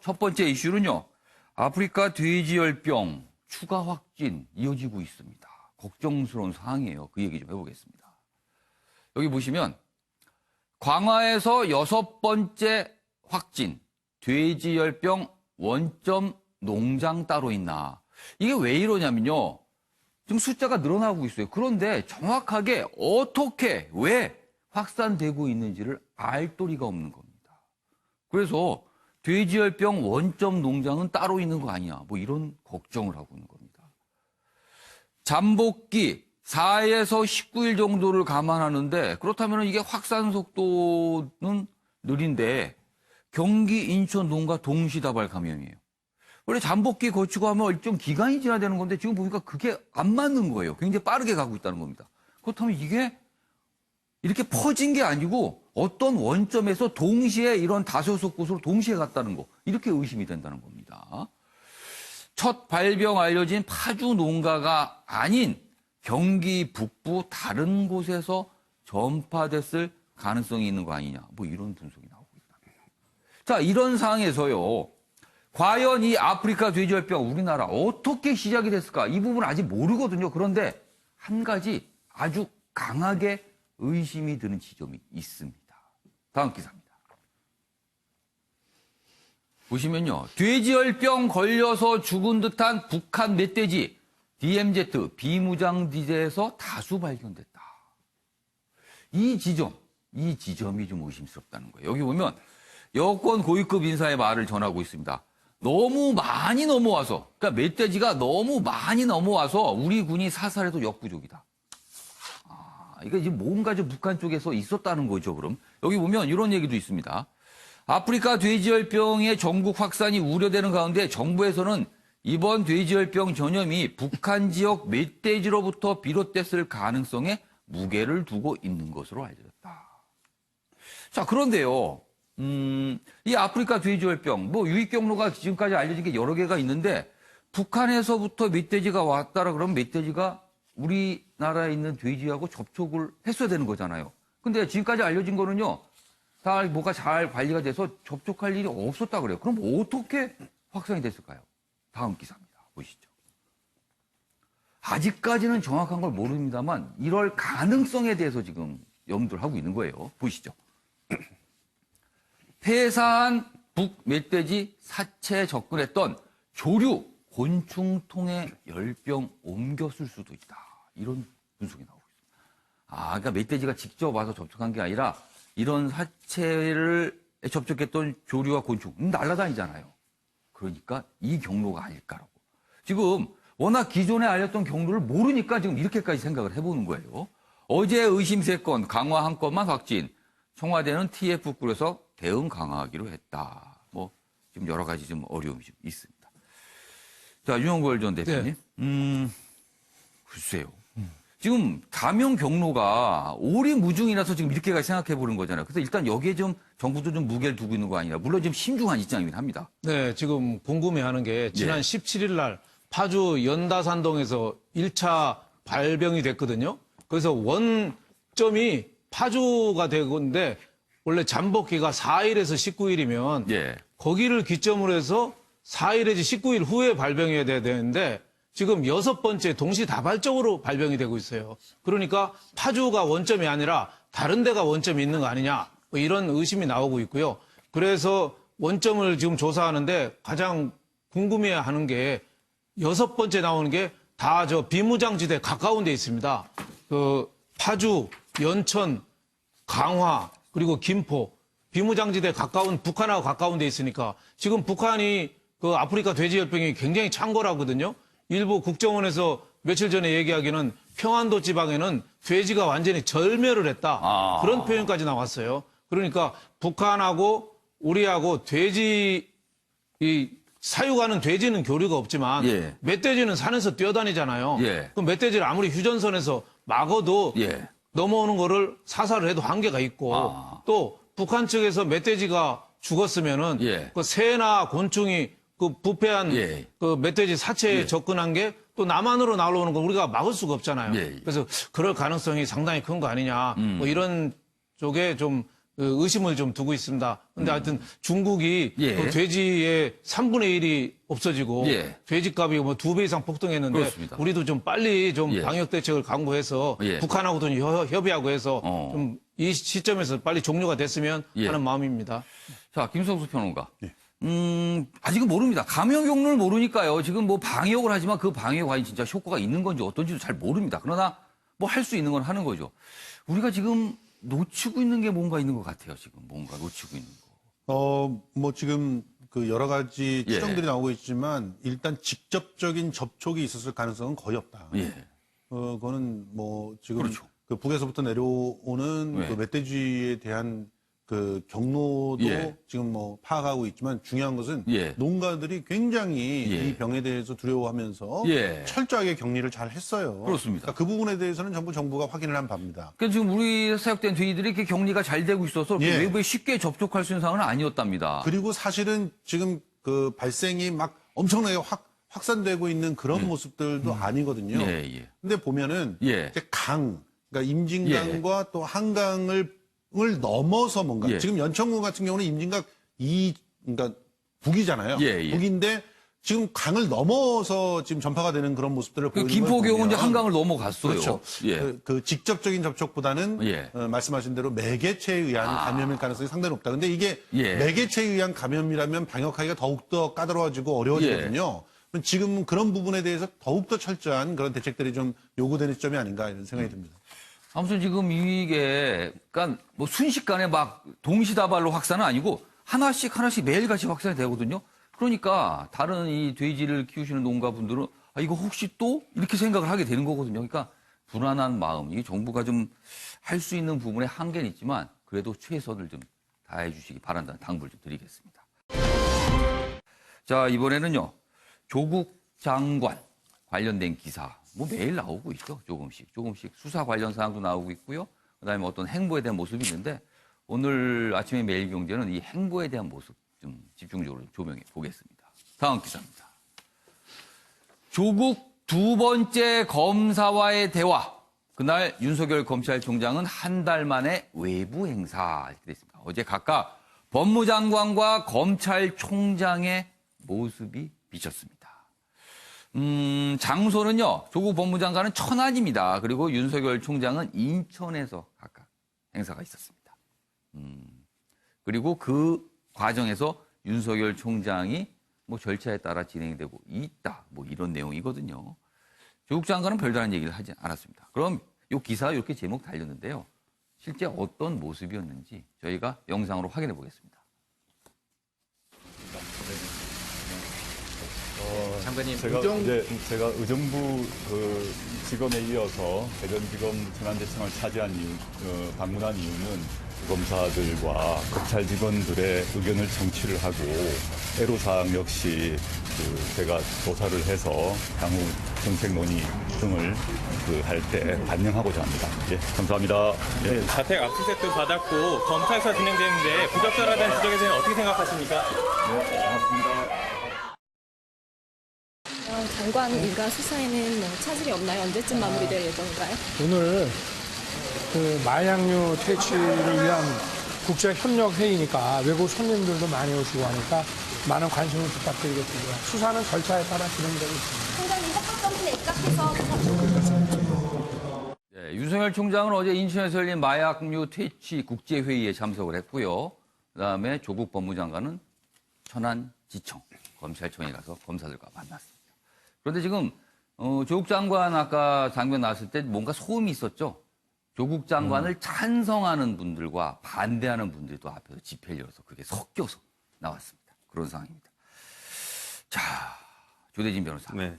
첫 번째 이슈는요. 아프리카 돼지열병 추가 확진 이어지고 있습니다. 걱정스러운 상황이에요. 그 얘기 좀 해보겠습니다. 여기 보시면 광화에서 6번째 확진 돼지열병 원점 농장 따로 있나. 이게 왜 이러냐면요. 지금 숫자가 늘어나고 있어요. 그런데 정확하게 어떻게 왜 확산되고 있는지를 알 도리가 없는 겁니다. 그래서 돼지열병 원점 농장은 따로 있는 거 아니냐. 뭐 이런 걱정을 하고 있는 겁니다. 잠복기 4에서 19일 정도를 감안하는데 그렇다면 이게 확산 속도는 느린데 경기, 인천, 농가 동시다발 감염이에요. 원래 잠복기 거치고 하면 일정 기간이 지나야 되는 건데 지금 보니까 그게 안 맞는 거예요. 굉장히 빠르게 가고 있다는 겁니다. 그렇다면 이게 이렇게 퍼진 게 아니고 어떤 원점에서 동시에 이런 다소속 곳으로 동시에 갔다는 거. 이렇게 의심이 된다는 겁니다. 첫 발병 알려진 파주 농가가 아닌 경기 북부 다른 곳에서 전파됐을 가능성이 있는 거 아니냐. 뭐 이런 분석이 나오고 있답니다. 자, 이런 상황에서요. 과연 이 아프리카 돼지열병 우리나라 어떻게 시작이 됐을까? 이 부분 아직 모르거든요. 그런데 한 가지 아주 강하게 의심이 드는 지점이 있습니다. 다음 기사입니다. 보시면요. 돼지열병 걸려서 죽은 듯한 북한 멧돼지 DMZ 비무장지대에서 다수 발견됐다. 이 지점이 좀 의심스럽다는 거예요. 여기 보면 여권 고위급 인사의 말을 전하고 있습니다. 너무 많이 넘어와서, 그러니까 멧돼지가 너무 많이 넘어와서 우리 군이 사살해도 역부족이다. 이게 지금 뭔가 좀 북한 쪽에서 있었다는 거죠, 그럼. 여기 보면 이런 얘기도 있습니다. 아프리카 돼지열병의 전국 확산이 우려되는 가운데 정부에서는 이번 돼지열병 전염이 북한 지역 멧돼지로부터 비롯됐을 가능성에 무게를 두고 있는 것으로 알려졌다. 자, 그런데요. 이 아프리카 돼지열병, 뭐 유입 경로가 지금까지 알려진 게 여러 개가 있는데 북한에서부터 멧돼지가 왔다라 그러면 멧돼지가 우리나라에 있는 돼지하고 접촉을 했어야 되는 거잖아요. 근데 지금까지 알려진 거는요. 다 뭐가 잘 관리가 돼서 접촉할 일이 없었다 그래요. 그럼 어떻게 확산이 됐을까요? 다음 기사입니다. 보시죠. 아직까지는 정확한 걸 모릅니다만 이럴 가능성에 대해서 지금 염두를 하고 있는 거예요. 보시죠. 폐사한 북멧돼지 사체에 접근했던 조류, 곤충통에 열병 옮겼을 수도 있다. 이런 분석이 나오고 있습니다. 그러니까 멧돼지가 직접 와서 접촉한 게 아니라 이런 사체를 접촉했던 조류와 곤충, 날아다니잖아요. 그러니까 이 경로가 아닐까라고. 지금 워낙 기존에 알렸던 경로를 모르니까 지금 이렇게까지 생각을 해보는 거예요. 어제 의심 3건, 강화 1건만 확진. 청와대는 TF 꾸려서 대응 강화하기로 했다. 뭐 지금 여러 가지 좀 어려움이 좀 있습니다. 자, 윤영걸 전 대표님. 네. 글쎄요. 지금 감염 경로가 오리무중이라서 지금 이렇게까지 생각해 보는 거잖아요. 그래서 일단 여기에 좀 정부도 좀 무게를 두고 있는 거 아니냐. 물론 좀 신중한 입장이긴 합니다. 네, 지금 궁금해하는 게 지난 17일 날 파주 연다산동에서 1차 발병이 됐거든요. 그래서 원점이 파주가 되는데 원래 잠복기가 4일에서 19일이면 거기를 기점으로 해서 4일에서 19일 후에 발병해야 되는데 지금 6번째 동시다발적으로 발병이 되고 있어요. 그러니까 파주가 원점이 아니라 다른 데가 원점이 있는 거 아니냐 뭐 이런 의심이 나오고 있고요. 그래서 원점을 지금 조사하는데 가장 궁금해하는 게 6번째 나오는 게 다 저 비무장지대 가까운 데 있습니다. 그 파주, 연천, 강화 그리고 김포 비무장지대 가까운 북한하고 가까운 데 있으니까 지금 북한이 그 아프리카 돼지열병이 굉장히 창궐하거든요. 일부 국정원에서 며칠 전에 얘기하기는 평안도 지방에는 돼지가 완전히 절멸을 했다. 그런 표현까지 나왔어요. 그러니까 북한하고 우리하고 돼지 사육하는 돼지는 교류가 없지만 멧돼지는 산에서 뛰어다니잖아요. 그럼 멧돼지를 아무리 휴전선에서 막아도 넘어오는 거를 사살을 해도 한계가 있고 또 북한 측에서 멧돼지가 죽었으면은 그 새나 곤충이 그 부패한 그 멧돼지 사체에 접근한 게 또 남한으로 날아오는 걸 우리가 막을 수가 없잖아요. 그래서 그럴 가능성이 상당히 큰 거 아니냐. 뭐 이런 쪽에 좀 의심을 좀 두고 있습니다. 근데 하여튼 중국이 예. 그 돼지의 3분의 1이 없어지고 예. 돼지값이 뭐 2배 이상 폭등했는데 그렇습니다. 우리도 좀 빨리 좀 예. 방역 대책을 강구해서 예. 북한하고도 협의하고 해서 좀 이 시점에서 빨리 종료가 됐으면 예. 하는 마음입니다. 자, 김성수 평론가. 아직은 모릅니다. 감염 경로를 모르니까요. 지금 뭐 방역을 하지만 그 방역이 과연 진짜 효과가 있는 건지 어떤지도 잘 모릅니다. 그러나 뭐 할 수 있는 건 하는 거죠. 우리가 지금 놓치고 있는 게 뭔가 있는 것 같아요. 지금 뭔가 놓치고 있는 거. 뭐 지금 그 여러 가지 예. 추정들이 나오고 있지만 일단 직접적인 접촉이 있었을 가능성은 거의 없다. 예. 그거는 뭐 지금 그렇죠. 그 북에서부터 내려오는 네. 그 멧돼지에 대한 그 경로도 예. 지금 뭐 파악하고 있지만 중요한 것은 예. 농가들이 굉장히 예. 이 병에 대해서 두려워하면서 예. 철저하게 격리를 잘 했어요. 그렇습니다. 그러니까 그 부분에 대해서는 전부 정부가 확인을 한 바입니다. 그러니까 지금 우리 사육된 돼지들이 이렇게 격리가 잘 되고 있어서 이렇게 예. 외부에 쉽게 접촉할 수 있는 상황은 아니었답니다. 그리고 사실은 지금 그 발생이 막 엄청나게 확산되고 있는 그런 모습들도 아니거든요. 예, 예. 근데 보면은 예. 이제 그러니까 임진강과 또 한강을 넘어서 뭔가 예. 지금 연천군 같은 경우는 임진강 그러니까 북이잖아요. 예, 예. 북인데 지금 강을 넘어서 지금 전파가 되는 그런 모습들을 그 보이는 김포경은 걸 이제 보면 한강을 넘어갔어요. 그렇죠. 예. 그 직접적인 접촉보다는 예. 말씀하신 대로 매개체에 의한 감염일 가능성이 상당히 높다. 근데 이게 예. 매개체에 의한 감염이라면 방역하기가 더욱더 까다로워지고 어려워지거든요. 그럼 지금 그런 부분에 대해서 더욱더 철저한 그런 대책들이 좀 요구되는 시점이 아닌가 이런 생각이 듭니다. 아무튼 지금 이게 그러니까 뭐 순식간에 막 동시다발로 확산은 아니고 하나씩 매일같이 확산이 되거든요. 그러니까 다른 이 돼지를 키우시는 농가분들은 아, 이거 혹시 또 이렇게 생각을 하게 되는 거거든요. 그러니까 불안한 마음, 이 정부가 좀 할 수 있는 부분에 한계는 있지만 그래도 최선을 좀 다해 주시기 바란다는 당부를 좀 드리겠습니다. 자, 이번에는요. 조국 장관 관련된 기사 뭐 매일 나오고 있죠. 조금씩 수사 관련 사항도 나오고 있고요. 그다음에 어떤 행보에 대한 모습이 있는데 오늘 아침에 매일경제는 이 행보에 대한 모습 좀 집중적으로 조명해 보겠습니다. 다음 기사입니다. 조국 두 번째 검사와의 대화. 그날 윤석열 검찰총장은 한 달 만에 외부 행사 이렇게 됐습니다. 어제 각각 법무장관과 검찰총장의 모습이 비쳤습니다. 장소는요, 조국 법무장관은 천안입니다. 그리고 윤석열 총장은 인천에서 각각 행사가 있었습니다. 그리고 그 과정에서 윤석열 총장이 뭐 절차에 따라 진행되고 있다. 뭐 이런 내용이거든요. 조국 장관은 별다른 얘기를 하지 않았습니다. 그럼 이 기사 이렇게 제목 달렸는데요. 실제 어떤 모습이었는지 저희가 영상으로 확인해 보겠습니다. 장관님, 제가 의정부 그 지검에 이어서 대전지검 천안지청을 차지한 방문한 이유는 검사들과 검찰 직원들의 의견을 청취를 하고 애로사항 역시 제가 조사를 해서 향후 정책 논의 등을 할 때 반영하고자 합니다. 예, 감사합니다. 예. 네, 자택 압수수색도 받았고 검찰 수사 진행되는데 부적절하다는 지적에 대해서 어떻게 생각하십니까? 네, 반갑습니다. 장관 일가 수사에는 뭐 차질이 없나요? 언제쯤 마무리될 예정인가요? 오늘 그 마약류 퇴치를 위한 국제협력회의니까 외국 손님들도 많이 오시고 하니까 많은 관심을 부탁드리겠습니다. 수사는 절차에 따라 진행되고 있습니다. 총장님 헌법정신에 입각해서 네, 윤석열 총장은 어제 인천에서 열린 마약류 퇴치 국제회의에 참석을 했고요. 그다음에 조국 법무장관은 천안지청 검찰청에 가서 검사들과 만났습니다. 그런데 지금 조국 장관 아까 장면 나왔을 때 뭔가 소음이 있었죠. 조국 장관을 찬성하는 분들과 반대하는 분들이 또 앞에서 집회를 열어서 그게 섞여서 나왔습니다. 그런 상황입니다. 자, 조대진 변호사. 네.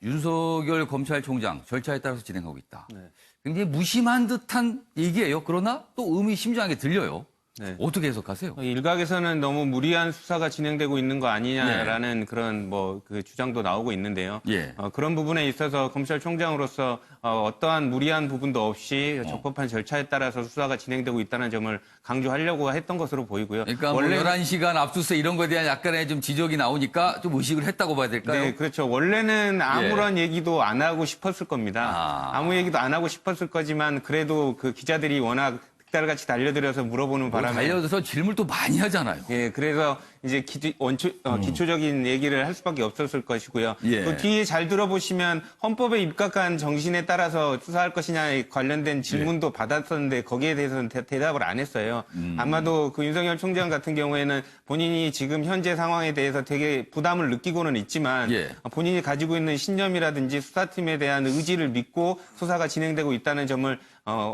윤석열 검찰총장 절차에 따라서 진행하고 있다. 네. 굉장히 무심한 듯한 얘기예요. 그러나 또 의미심장하게 들려요. 네. 어떻게 해석하세요? 일각에서는 너무 무리한 수사가 진행되고 있는 거 아니냐라는 그런 그 주장도 나오고 있는데요. 예. 그런 부분에 있어서 검찰총장으로서 어떠한 무리한 부분도 없이 적법한 절차에 따라서 수사가 진행되고 있다는 점을 강조하려고 했던 것으로 보이고요. 그러니까 원래 11시간 압수수색 이런 거에 대한 약간의 좀 지적이 나오니까 좀 의식을 했다고 봐야 될까요? 네, 그렇죠. 원래는 아무런 얘기도 안 하고 싶었을 겁니다. 아무 얘기도 안 하고 싶었을 거지만 그래도 그 기자들이 워낙 득달같이 달려들어서 물어보는 바람에 달려들어서 질문을 또 많이 하잖아요. 예, 그래서 이제 기초적인 얘기를 할 수밖에 없었을 것이고요. 예. 그 뒤에 잘 들어보시면 헌법에 입각한 정신에 따라서 수사할 것이냐에 관련된 질문도 받았었는데 거기에 대해서는 대답을 안 했어요. 아마도 그 윤석열 총장 같은 경우에는 본인이 지금 현재 상황에 대해서 되게 부담을 느끼고는 있지만 예. 본인이 가지고 있는 신념이라든지 수사팀에 대한 의지를 믿고 수사가 진행되고 있다는 점을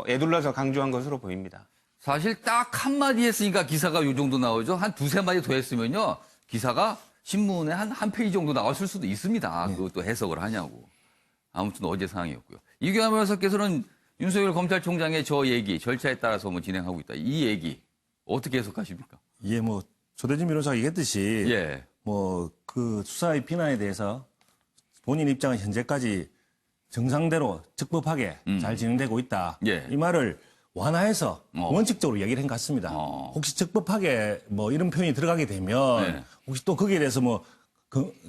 애둘러서 강조한 것으로 보입니다. 사실 딱 한마디 했으니까 기사가 요 정도 나오죠. 한 두세 마디 더 했으면요. 기사가 신문에 한 페이지 정도 나왔을 수도 있습니다. 그것도 해석을 하냐고. 아무튼 어제 상황이었고요. 이규환 변호사께서는 윤석열 검찰총장의 저 얘기, 절차에 따라서 뭐 진행하고 있다. 이 얘기 어떻게 해석하십니까? 예, 뭐 조대진 변호사가 얘기했듯이 예. 뭐 그 수사의 비난에 대해서 본인 입장은 현재까지 정상대로 적법하게 잘 진행되고 있다. 예. 이 말을 완화해서 원칙적으로 얘기를 한 것 같습니다. 혹시 적법하게 뭐 이런 표현이 들어가게 되면 네. 혹시 또 거기에 대해서 뭐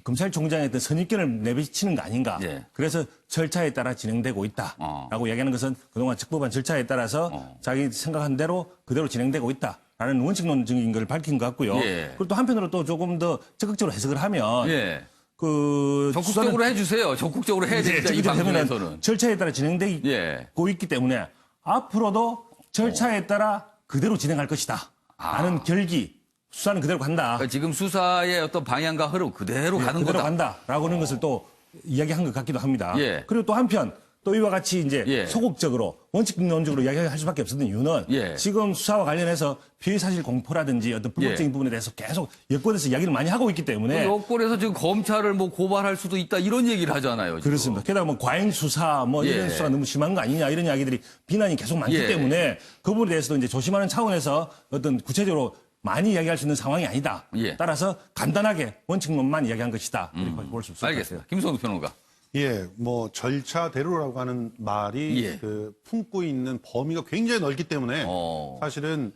검찰총장의 어떤 선입견을 내비치는 거 아닌가. 예. 그래서 절차에 따라 진행되고 있다라고 얘기하는 것은 그동안 적법한 절차에 따라서 자기 생각한 대로 그대로 진행되고 있다라는 원칙론적인 걸 밝힌 것 같고요. 예. 그리고 또 한편으로 또 조금 더 적극적으로 해석을 하면 예. 그 적극적으로 해주세요. 적극적으로 해야 됩니다. 이 방송에서는. 절차에 따라 진행되고 예. 있기 때문에 앞으로도 절차에 따라 그대로 진행할 것이다. 라는 결기, 수사는 그대로 간다. 그러니까 지금 수사의 어떤 방향과 흐름 그대로 가는 그대로 거다. 간다라고 하는 것을 또 이야기한 것 같기도 합니다. 예. 그리고 또 한편 또 이와 같이 이제 예. 소극적으로 원칙론적으로 이야기할 수밖에 없었던 이유는 예. 지금 수사와 관련해서 피의 사실 공포라든지 어떤 불법적인 예. 부분에 대해서 계속 여권에서 이야기를 많이 하고 있기 때문에 여권에서 지금 검찰을 뭐 고발할 수도 있다 이런 얘기를 하잖아요. 지금. 그렇습니다. 게다가 뭐 과잉 수사 뭐 이런 예. 수사가 너무 심한 거 아니냐 이런 이야기들이 비난이 계속 많기 예. 때문에 그 부분에 대해서도 이제 조심하는 차원에서 어떤 구체적으로 많이 이야기할 수 있는 상황이 아니다. 예. 따라서 간단하게 원칙론만 이야기한 것이다. 이렇게 볼 수 있을 것 같아요. 알겠습니다. 김성수 평론가. 예, 뭐 절차대로라고 하는 말이 예. 그 품고 있는 범위가 굉장히 넓기 때문에 사실은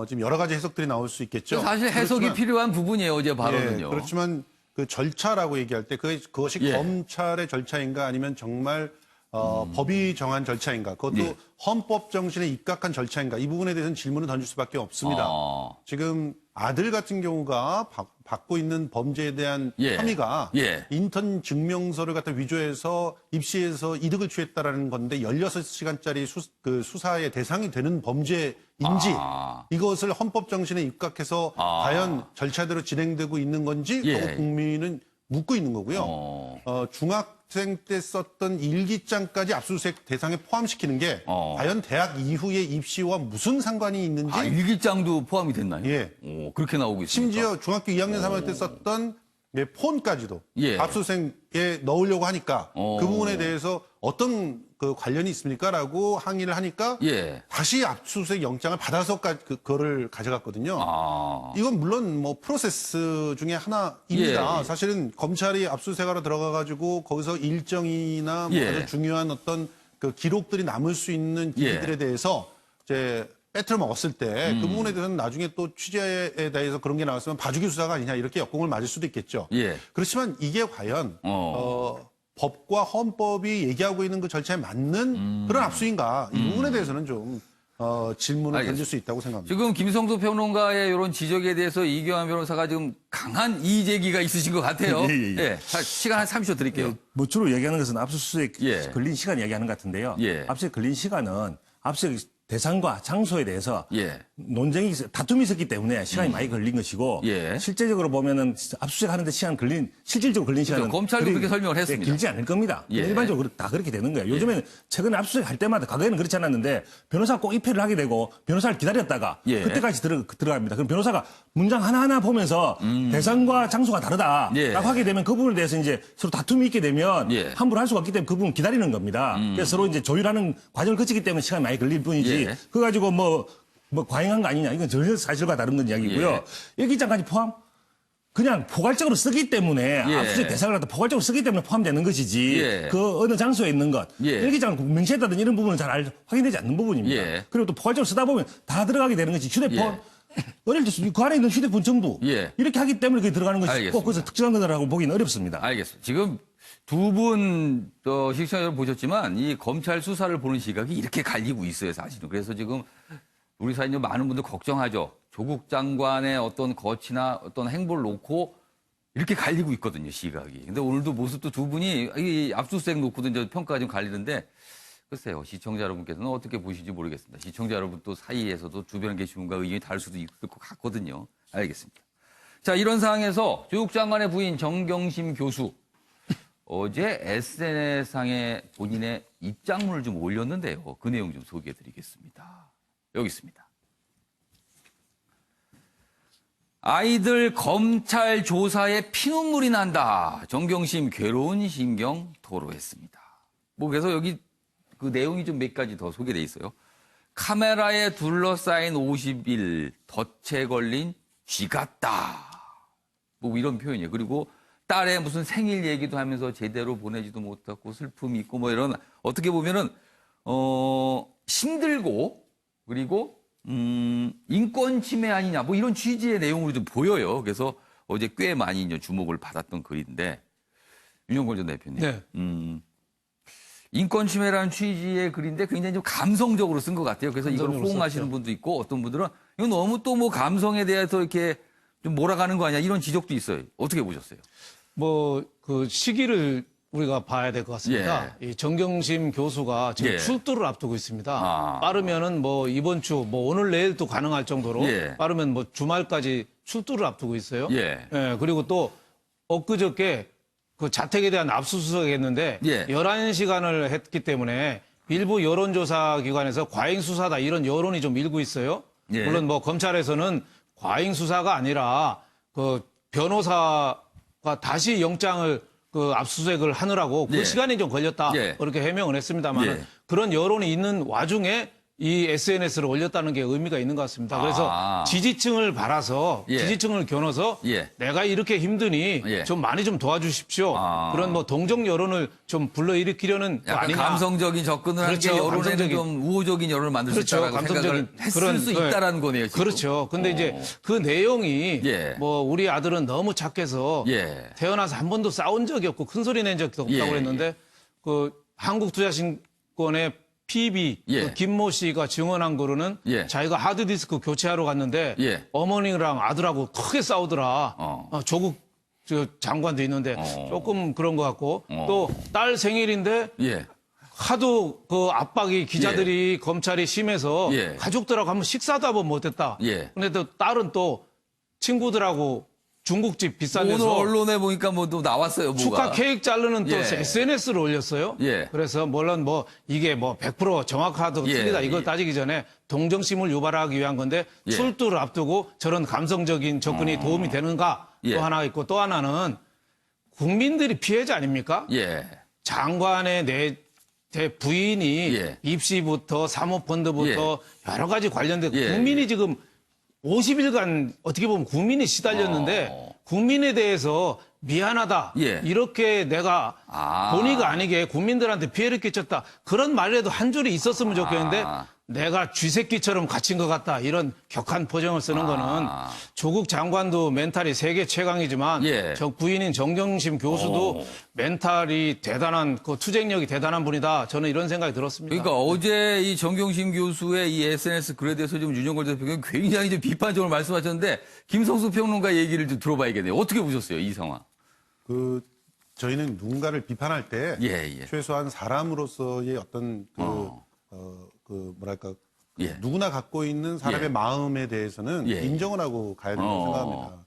지금 여러 가지 해석들이 나올 수 있겠죠. 사실 해석이 그렇지만, 필요한 부분이에요. 어제 발언은요. 예, 그렇지만 그 절차라고 얘기할 때 그것이 예. 검찰의 절차인가 아니면 정말 법이 정한 절차인가 그것도 예. 헌법 정신에 입각한 절차인가 이 부분에 대해서는 질문을 던질 수밖에 없습니다. 지금 아들 같은 경우가 받고 있는 범죄에 대한 예. 혐의가 예. 인턴 증명서를 갖다 위조해서 입시해서 이득을 취했다라는 건데 16시간짜리 수사의 대상이 되는 범죄인지 이것을 헌법 정신에 입각해서 과연 절차대로 진행되고 있는 건지 예. 하고 국민은 묻고 있는 거고요. 중학생 때 썼던 일기장까지 압수수색 대상에 포함시키는 게 과연 대학 이후의 입시와 무슨 상관이 있는지 일기장도 포함이 됐나요? 예. 오, 그렇게 나오고 있습니다. 심지어 중학교 2학년 3학년 때 썼던 폰까지도 예. 압수수색에 넣으려고 하니까 그 부분에 대해서 어떤 그 관련이 있습니까라고 항의를 하니까 예. 다시 압수수색 영장을 받아서 그거를 가져갔거든요. 이건 물론 뭐 프로세스 중에 하나입니다. 예. 사실은 검찰이 압수수색하러 들어가가지고 거기서 일정이나 뭐 예. 아주 중요한 어떤 그 기록들이 남을 수 있는 기기들에 대해서 이제 빼트려 먹었을 때 그 부분에 대해서는 나중에 또 취재에 대해서 그런 게 나왔으면 봐주기 수사가 아니냐 이렇게 역공을 맞을 수도 있겠죠. 예. 그렇지만 이게 과연 법과 헌법이 얘기하고 있는 그 절차에 맞는 그런 압수인가 이 부분에 대해서는 좀 질문을 던질 수 있다고 생각합니다. 지금 김성수 평론가의 이런 지적에 대해서 이규환 변호사가 지금 강한 이의제기가 있으신 것 같아요. 예. 시간 한 30초 드릴게요. 뭐 주로 얘기하는 것은 압수수색 예. 걸린 시간 얘기하는 것 같은데요. 예. 압수수색 걸린 시간은 압수수색 대상과 장소에 대해서 예. 논쟁이 다툼이 있었기 때문에 시간이 많이 걸린 것이고 예. 실제적으로 보면은 압수수색 하는데 실질적으로 걸린 시간은 검찰도 그렇게 설명을 했습니다. 길지 않을 겁니다. 예. 일반적으로 다 그렇게 되는 거예요. 요즘에는 최근에 압수수색 할 때마다 과거에는 그렇지 않았는데 변호사가 꼭 입회를 하게 되고 변호사를 기다렸다가 예. 그때까지 들어갑니다. 그럼 변호사가 문장 하나하나 보면서 대상과 장소가 다르다라고 예. 하게 되면 그 부분에 대해서 이제 서로 다툼이 있게 되면 예. 함부로 할 수가 없기 때문에 그 부분 기다리는 겁니다. 그래서 서로 이제 조율하는 과정을 거치기 때문에 시간이 많이 걸릴 뿐이지 예. 그거 가지고 뭐 과잉한 거 아니냐. 이건 전혀 사실과 다른 건 이야기고요. 예. 일기장까지 포함? 그냥 포괄적으로 쓰기 때문에 예. 압수수색 대상을 갖다 포괄적으로 쓰기 때문에 포함되는 것이지 예. 그 어느 장소에 있는 것 예. 일기장을 명시했다든지 이런 부분은 잘 확인되지 않는 부분입니다. 예. 그리고 또 포괄적으로 쓰다 보면 다 들어가게 되는 것이 휴대폰 어릴 때 그 안에 있는 휴대폰 전부 예. 이렇게 하기 때문에 그게 들어가는 것이 알겠습니다. 꼭 그것을 특정한 거라고 보기는 어렵습니다. 알겠습니다. 지금 두 분 시청자 여러분 보셨지만 이 검찰 수사를 보는 시각이 이렇게 갈리고 있어요, 사실은. 그래서 지금 우리 사회 많은 분들 걱정하죠. 조국 장관의 어떤 거치나 어떤 행보를 놓고 이렇게 갈리고 있거든요, 시각이. 근데 오늘도 모습도 두 분이 이 압수수색 놓고도 이제 평가가 좀 갈리는데 글쎄요, 시청자 여러분께서는 어떻게 보시는지 모르겠습니다. 시청자 여러분 또 사이에서도 주변에 계신 분과 의견이 다를 수도 있을 것 같거든요. 알겠습니다. 자, 이런 상황에서 조국 장관의 부인 정경심 교수 어제 SNS상에 본인의 입장문을 좀 올렸는데요. 그 내용 좀 소개해드리겠습니다. 여기 있습니다. 아이들 검찰 조사에 피눈물이 난다. 정경심 괴로운 심경 토로했습니다. 뭐 그래서 여기 그 내용이 좀 몇 가지 더 소개돼 있어요. 카메라에 둘러싸인 50일 덫에 걸린 쥐 같다. 뭐 이런 표현이에요. 그리고 딸의 무슨 생일 얘기도 하면서 제대로 보내지도 못하고 슬픔이 있고 뭐 이런 어떻게 보면은 힘들고 그리고 인권 침해 아니냐 뭐 이런 취지의 내용으로 좀 보여요. 그래서 어제 꽤 많이 이제 주목을 받았던 글인데 윤영권 전 대표님. 네. 인권 침해라는 취지의 글인데 굉장히 좀 감성적으로 쓴 것 같아요. 그래서 이걸 호응하시는 분도 있고 어떤 분들은 이거 너무 또 뭐 감성에 대해서 이렇게 좀 몰아가는 거 아니야 이런 지적도 있어요. 어떻게 보셨어요? 뭐 그 시기를 우리가 봐야 될 것 같습니다. 이 정경심 교수가 지금 예. 출두를 앞두고 있습니다. 아. 빠르면은 뭐 이번 주, 뭐 오늘 내일도 가능할 정도로 예. 빠르면 뭐 주말까지 출두를 앞두고 있어요. 예. 그리고 또 엊그저께 그 자택에 대한 압수수색을 했는데 예. 11시간을 했기 때문에 일부 여론조사 기관에서 과잉 수사다 이런 여론이 좀 일고 있어요. 예. 물론 뭐 검찰에서는 과잉 수사가 아니라 그 변호사가 다시 영장을 그 압수수색을 하느라고 그 예. 시간이 좀 걸렸다. 예. 그렇게 해명을 했습니다만 예. 그런 여론이 있는 와중에 이 SNS를 올렸다는 게 의미가 있는 것 같습니다. 그래서 아. 지지층을 바라서 예. 지지층을 겨눠서 예. 내가 이렇게 힘드니 예. 좀 많이 좀 도와주십시오. 아. 그런 뭐 동정 여론을 좀 불러일으키려는 거 약간 아니냐. 감성적인 접근을 하는 게 그렇죠. 여론에는 감성적인- 좀 우호적인 여론을 만들 수 그렇죠. 있다라고 감성적인 생각을 했을 수 있다라는 거네요. 지금. 그렇죠. 근데 이제 그 내용이 예. 뭐 우리 아들은 너무 착해서 예. 태어나서 한 번도 싸운 적이 없고 큰 소리 낸 적도 없다고 예. 했는데 그 한국투자신권의 PB 예. 그 김모 씨가 증언한 거로는 예. 자기가 하드디스크 교체하러 갔는데 예. 어머니랑 아들하고 크게 싸우더라. 조국 저 장관도 있는데 조금 그런 것 같고 또 딸 생일인데 예. 하도 그 압박이 기자들이 검찰이 심해서 예. 가족들하고 한번 식사도 한번 못했다. 예. 근데 또 딸은 또 친구들하고 중국집 비싼 오늘 데서 언론에 보니까 뭐 또 나왔어요. 뭐가. 축하 케이크 자르는 또 예. SNS를 올렸어요. 예. 그래서 물론 뭐 이게 뭐 100% 정확하다 예. 틀리다 이걸 따지기 전에 동정심을 유발하기 위한 건데 예. 출두를 앞두고 저런 감성적인 접근이 도움이 되는가 예. 또 하나 있고 또 하나는 국민들이 피해자 아닙니까? 예. 장관의 내 부인이 예. 입시부터 사모펀드부터 여러 가지 관련된 예. 국민이 지금 50일간 어떻게 보면 국민이 시달렸는데 국민에 대해서 미안하다. 예. 이렇게 내가 아. 본의가 아니게 국민들한테 피해를 끼쳤다. 그런 말이라도 한 줄이 있었으면 좋겠는데 내가 쥐새끼처럼 갇힌 것 같다. 이런 격한 포장을 쓰는 거는 조국 장관도 멘탈이 세계 최강이지만 예. 저 부인인 정경심 교수도 멘탈이 대단한 그 투쟁력이 대단한 분이다. 저는 이런 생각이 들었습니다. 그러니까 어제 이 정경심 교수의 이 SNS 글에 대해서 좀 윤영걸 대표가 굉장히 좀 비판적으로 말씀하셨는데 김성수 평론가 얘기를 좀 들어봐야겠네요. 어떻게 보셨어요, 이 상황? 그 저희는 누군가를 비판할 때 예. 최소한 사람으로서의 어떤 뭐랄까 예. 누구나 갖고 있는 사람의 예. 마음에 대해서는 예. 인정을 하고 가야 된다고 생각합니다.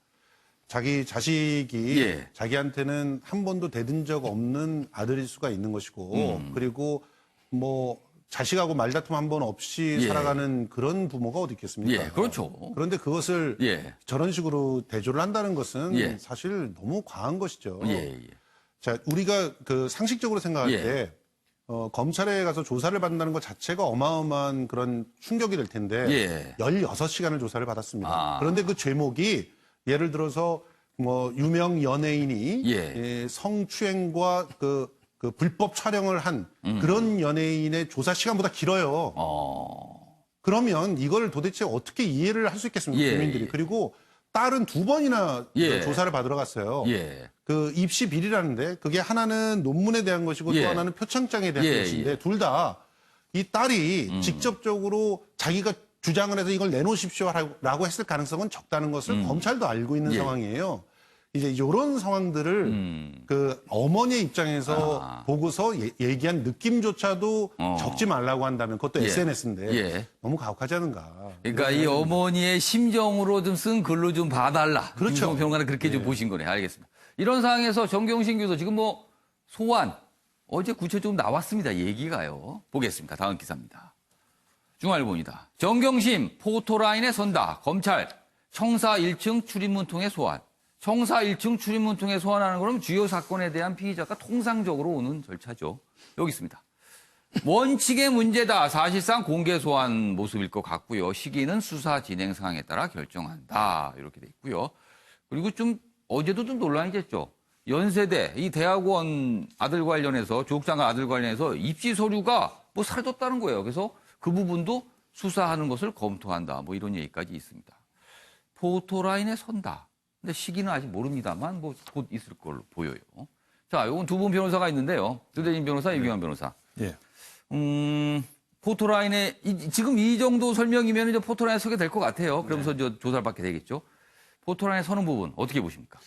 자기 자식이 예. 자기한테는 한 번도 대든 적 없는 아들일 수가 있는 것이고 그리고 뭐 자식하고 말다툼 한 번 없이 예. 살아가는 그런 부모가 어디 있겠습니까? 예, 그렇죠. 그런데 그것을 예. 저런 식으로 대조를 한다는 것은 예. 사실 너무 과한 것이죠. 예. 자, 우리가 그 상식적으로 생각할 예. 때 검찰에 가서 조사를 받는다는 것 자체가 어마어마한 그런 충격이 될 텐데 예. 16시간을 조사를 받았습니다. 아. 그런데 그 죄목이 예를 들어서 뭐 유명 연예인이 예. 성추행과 그 불법 촬영을 한 그런 연예인의 조사 시간보다 길어요. 그러면 이걸 도대체 어떻게 이해를 할 수 있겠습니까? 예. 국민들이. 그리고 딸은 2번이나 예. 조사를 받으러 갔어요. 예. 그 입시 비리라는데 그게 하나는 논문에 대한 것이고 예. 또 하나는 표창장에 대한 예, 것인데 둘 다 이 딸이 직접적으로 자기가 주장을 해서 이걸 내놓으십시오라고 했을 가능성은 적다는 것을 검찰도 알고 있는 예. 상황이에요. 이제 이런 상황들을 그 어머니의 입장에서 보고서 얘기한 느낌조차도 적지 말라고 한다면 그것도 예. SNS인데 예. 너무 가혹하지 않은가. 그러니까 이 어머니의 심정으로 좀 쓴 글로 좀 봐달라. 그렇죠. 김성호 평론가는 그렇게 좀 보신 거네. 알겠습니다. 이런 상황에서 정경심 교수 지금 뭐 소환 어제 구체적으로 나왔습니다. 얘기가요. 보겠습니다. 다음 기사입니다. 중앙일보입니다. 정경심 포토라인에 선다. 검찰 청사 1층 출입문 통해 소환. 청사 1층 출입문 통해 소환하는 거는 주요 사건에 대한 피의자가 통상적으로 오는 절차죠. 여기 있습니다. 원칙의 문제다. 사실상 공개 소환 모습일 것 같고요. 시기는 수사 진행 상황에 따라 결정한다. 이렇게 돼 있고요. 그리고 좀 어제도 좀 논란이 됐죠. 연세대 이 대학원 아들 관련해서 조국 장관 아들 관련해서 입시 서류가 뭐 사라졌다는 거예요. 그래서 그 부분도 수사하는 것을 검토한다. 뭐 이런 얘기까지 있습니다. 포토라인에 선다. 근데 시기는 아직 모릅니다만 뭐 곧 있을 걸로 보여요. 자, 요건 두 분 변호사가 있는데요. 유대진 변호사, 이경환 변호사. 예. 포토라인에 지금 이 정도 설명이면 이제 포토라인에 서게 될 것 같아요. 그러면서 이제 조사를 받게 되겠죠. 포토라인에 서는 부분 어떻게 보십니까?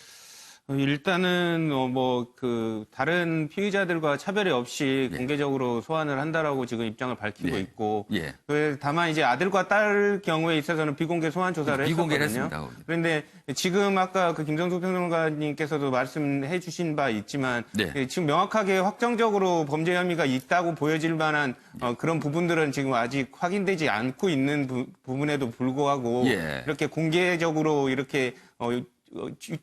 일단은 뭐 그 다른 피의자들과 차별이 없이 예. 공개적으로 소환을 한다라고 지금 입장을 밝히고 예. 있고 예. 다만 이제 아들과 딸 경우에 있어서는 비공개 소환 조사를 비공개를 했었거든요. 했습니다, 거기. 그런데 지금 아까 그 김성수 평론가님께서도 말씀해 주신 바 있지만 네. 지금 명확하게 확정적으로 범죄 혐의가 있다고 보여질 만한 그런 부분들은 지금 아직 확인되지 않고 있는 부분에도 불구하고 예. 이렇게 공개적으로 이렇게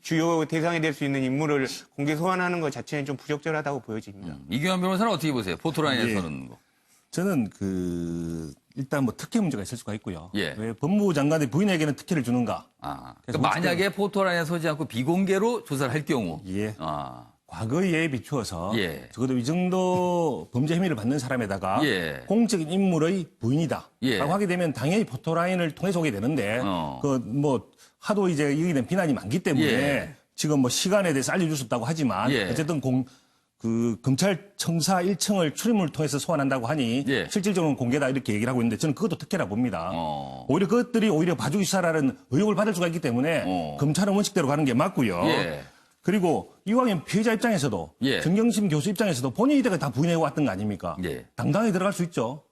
주요 대상이 될 수 있는 인물을 공개 소환하는 것 자체는 좀 부적절하다고 보여집니다. 이경환 변호사는 어떻게 보세요? 포토라인에 예. 서는 거. 저는 일단 뭐 특혜 문제가 있을 수가 있고요. 예. 왜 법무부 장관이 부인에게는 특혜를 주는가? 아, 그래서 그러니까 만약에 포토라인에 서지 않고 비공개로 조사를 할 경우. 예. 아, 과거에 비추어서 예. 적어도 이 정도 범죄 혐의를 받는 사람에다가 예. 공적인 인물의 부인이다. 예. 라고 하게 되면 당연히 포토라인을 통해서 오게 되는데 그 뭐 하도 이제 여기에 대한 비난이 많기 때문에 예. 지금 뭐 시간에 대해서 알려줄 수 없다고 하지만 예. 어쨌든 검찰 청사 1층을 출입문을 통해서 소환한다고 하니 예. 실질적으로는 공개다 이렇게 얘기를 하고 있는데 저는 그것도 특혜라 봅니다. 어. 오히려 그것들이 오히려 봐주기 수사라는 의혹을 받을 수가 있기 때문에 검찰은 원칙대로 가는 게 맞고요. 예. 그리고 이왕이면 피해자 입장에서도 예. 정경심 교수 입장에서도 본인이 이때까지 다 부인해 왔던 거 아닙니까? 예. 당당하게 들어갈 수 있죠.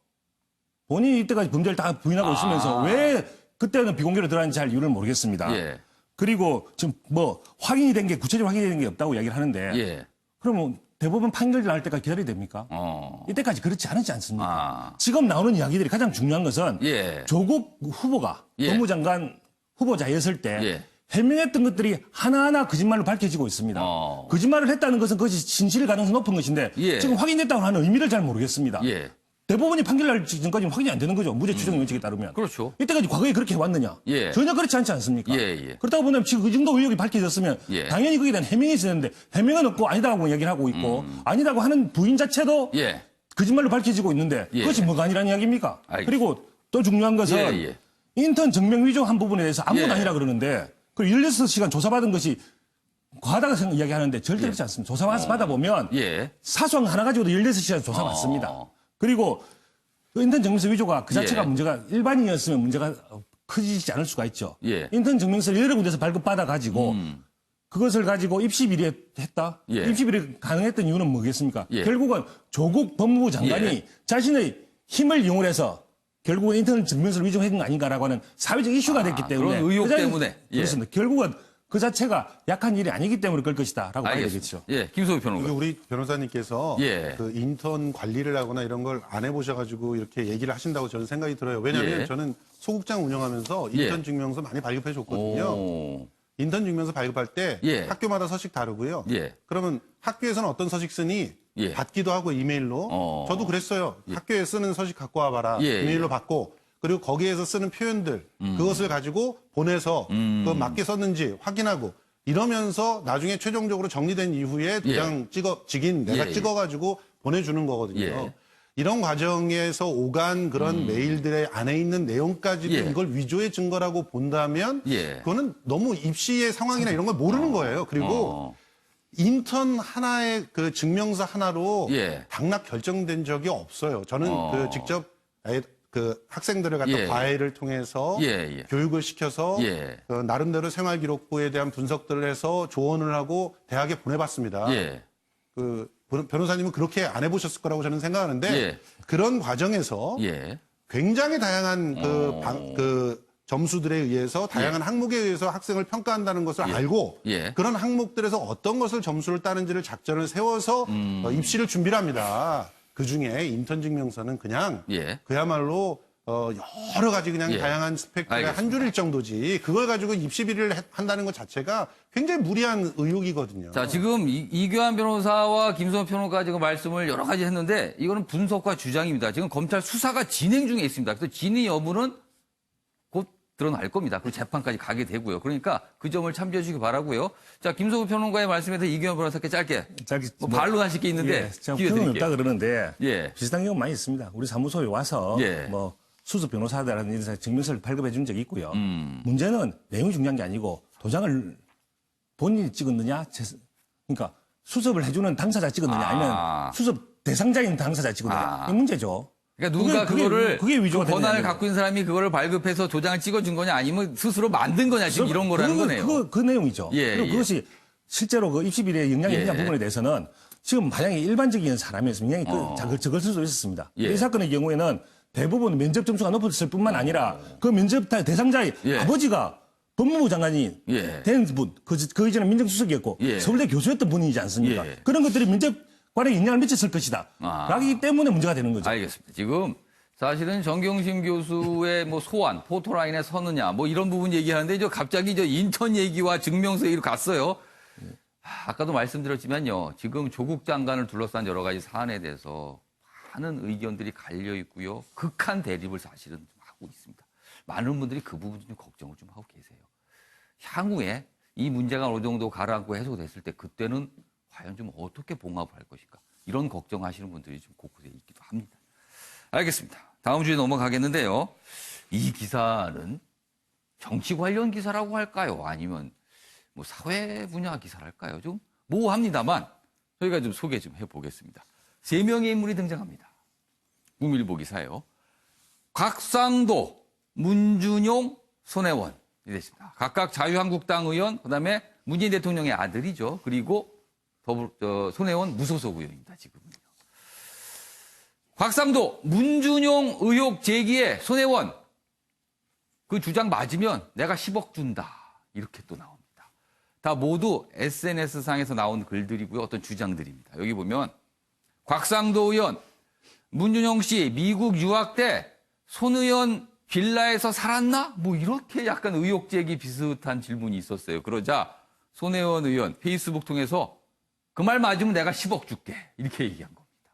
본인이 이때까지 범죄를 다 부인하고 있으면서 왜 그때는 비공개로 들어갔는지 잘 이유를 모르겠습니다. 예. 그리고 지금 뭐 확인이 된 게 구체적으로 확인이 된 게 없다고 이야기를 하는데 예. 그러면 대법원 판결이 나올 때까지 기다려야 됩니까? 이때까지 그렇지 않지 않습니까? 아. 지금 나오는 이야기들이 가장 중요한 것은 예. 조국 후보가 예. 법무장관 후보자였을 때 예. 해명했던 것들이 하나하나 거짓말로 밝혀지고 있습니다. 거짓말을 했다는 것은 그것이 진실 가능성이 높은 것인데 예. 지금 확인됐다고 하는 의미를 잘 모르겠습니다. 예. 대법원이 판결날 지금까지 확인이 안 되는 거죠. 무죄 추정 원칙에 따르면. 그렇죠. 이때까지 과거에 그렇게 해왔느냐? 예. 전혀 그렇지 않지 않습니까? 예, 예. 그렇다고 보면 지금 그 정도 의혹이 밝혀졌으면 예. 당연히 거기에 대한 해명이 있어야 되는데 해명은 없고 아니다고 얘기를 하고 있고 아니다고 하는 부인 자체도 예. 거짓말로 밝혀지고 있는데 예. 그것이 뭐가 아니라는 이야기입니까? 알겠습니다. 그리고 또 중요한 것은 예, 예. 인턴 증명 위조한 부분에 대해서 아무것도 예. 아니라 그러는데 그 16시간 조사받은 것이 과하다고 이야기하는데 절대 예. 그렇지 않습니다. 조사받아 보면 예. 사소한 거 하나 가지고도 16시간 조사받습니다. 그리고 그 인턴 증명서 위조가 그 자체가 예. 문제가 일반인이었으면 문제가 커지지 않을 수가 있죠. 예. 인턴 증명서를 여러 군데서 발급받아 가지고 그것을 가지고 입시 비리했다. 예. 입시 비리 가능했던 이유는 뭐겠습니까? 예. 결국은 조국 법무부 장관이 예. 자신의 힘을 이용해서 결국은 인턴 증명서를 위조한 거 아닌가라고 하는 사회적 이슈가 됐기 때문에 그런 의혹 그 자리- 때문에. 예. 그렇습니다. 결국은 그 자체가 약한 일이 아니기 때문에 그럴 것이다라고 봐야 되겠죠. 예. 김소희 이게 평론가. 우리 변호사님께서 예. 그 인턴 관리를 하거나 이런 걸 안 해보셔가지고 이렇게 얘기를 하신다고 저는 생각이 들어요. 왜냐하면 예. 저는 소극장 운영하면서 예. 인턴 증명서 많이 발급해 줬거든요. 오. 인턴 증명서 발급할 때 예. 학교마다 서식 다르고요. 예. 그러면 학교에서는 어떤 서식 쓰니 예. 받기도 하고 이메일로. 저도 그랬어요. 학교에 쓰는 서식 갖고 와봐라. 예. 이메일로 받고. 그리고 거기에서 쓰는 표현들 그것을 가지고 보내서 그 맞게 썼는지 확인하고 이러면서 나중에 최종적으로 정리된 이후에 도장 직인 내가 예. 찍어가지고 보내주는 거거든요. 예. 이런 과정에서 오간 그런 메일들의 안에 있는 내용까지도 예. 이걸 위조의 증거라고 본다면 예. 그거는 너무 입시의 상황이나 이런 걸 모르는 거예요. 그리고 인턴 하나의 그 증명서 하나로 예. 당락 결정된 적이 없어요. 저는 그 직접 그 학생들을 갖다 예. 과외를 통해서 예. 교육을 시켜서 예. 나름대로 생활기록부에 대한 분석들을 해서 조언을 하고 대학에 보내봤습니다. 예. 그 변호사님은 그렇게 안 해보셨을 거라고 저는 생각하는데 예. 그런 과정에서 예. 굉장히 다양한 그 점수들에 의해서 다양한 항목에 의해서 학생을 평가한다는 것을 알고 예. 그런 항목들에서 어떤 것을 점수를 따는지를 작전을 세워서 입시를 준비를 합니다. 그중에 인턴 증명서는 그냥 예. 그야말로 여러 가지 그냥 예. 다양한 스펙들의 알겠습니다. 한 줄일 정도지 그걸 가지고 입시 비리를 한다는 것 자체가 굉장히 무리한 의혹이거든요. 자, 지금 이규환 변호사와 김성호 변호사가 지금 말씀을 여러 가지 했는데 이거는 분석과 주장입니다. 지금 검찰 수사가 진행 중에 있습니다. 그래서 진위 여부는 곧 드러날 겁니다. 그리고 재판까지 가게 되고요. 그러니까 그 점을 참조해 주시기 바라고요. 자, 김성호 평론가의 말씀에서 이규환 변호사께 짧게 뭐 반론하실 게 있는데 제가 기회 표현은 드릴게요. 없다 그러는데 예. 비슷한 경우 많이 있습니다. 우리 사무소에 와서 예. 뭐 수습 변호사들하는 인사 증명서를 발급해 준 적이 있고요. 문제는 내용이 중요한 게 아니고 도장을 본인이 찍었느냐, 그러니까 수습을 해주는 당사자 찍었느냐, 아니면 수습 대상자인 당사자 찍었느냐, 이게 문제죠. 그러니까 누가 그거를 그게 위조가 그 권한을 되느냐는 갖고 있는 사람이 그거를 발급해서 도장을 찍어준 거냐 아니면 스스로 만든 거냐 지금 이런 거라는 거네요. 그 내용이죠. 예, 그리고 예. 그것이 실제로 그 입시 비리에 영향이 있냐 예. 부분에 대해서는 지금 만약에 일반적인 사람이었으면 영향이 적을 수도 있었습니다. 예. 이 사건의 경우에는 대부분 면접 점수가 높았을 뿐만 아니라 그 면접 대상자의 예. 아버지가 법무부 장관이 예. 된 분, 그 이전에 민정수석이었고 예. 서울대 교수였던 분이지 않습니까? 예. 그런 것들이 면접관에 영향을 미쳤을 것이다. 라기 때문에 문제가 되는 거죠. 알겠습니다. 지금 사실은 정경심 교수의 뭐 소환, 포토라인에 서느냐, 뭐 이런 부분 얘기하는데 이제 갑자기 저 인턴 얘기와 증명서 얘기로 갔어요. 아까도 말씀드렸지만요. 지금 조국 장관을 둘러싼 여러 가지 사안에 대해서 많은 의견들이 갈려 있고요. 극한 대립을 사실은 좀 하고 있습니다. 많은 분들이 그 부분 좀 걱정을 좀 하고 계세요. 향후에 이 문제가 어느 정도 가라앉고 해소됐을 때 그때는 과연 좀 어떻게 봉합을 할 것인가. 이런 걱정하시는 분들이 좀 곳곳에 있기도 합니다. 알겠습니다. 다음 주에 넘어가겠는데요. 이 기사는 정치 관련 기사라고 할까요? 아니면 뭐 사회 분야 기사랄까요? 좀 모호합니다만 저희가 좀 소개 좀 해보겠습니다. 3명의 인물이 등장합니다. 국민일보 기사예요. 곽상도, 문준용, 손혜원이 됐습니다. 각각 자유한국당 의원, 그다음에 문재인 대통령의 아들이죠. 그리고 손혜원 무소속 의원입니다. 지금은요. 곽상도, 문준용 의혹 제기에 손혜원 그 주장 맞으면 내가 10억 준다. 이렇게 또 나옵니다. 다 모두 SNS상에서 나온 글들이고요. 어떤 주장들입니다. 여기 보면 곽상도 의원, 문준용 씨 미국 유학 때 손 의원 빌라에서 살았나? 뭐 이렇게 약간 의혹 제기 비슷한 질문이 있었어요. 그러자 손혜원 의원 페이스북 통해서 그 말 맞으면 내가 10억 줄게. 이렇게 얘기한 겁니다.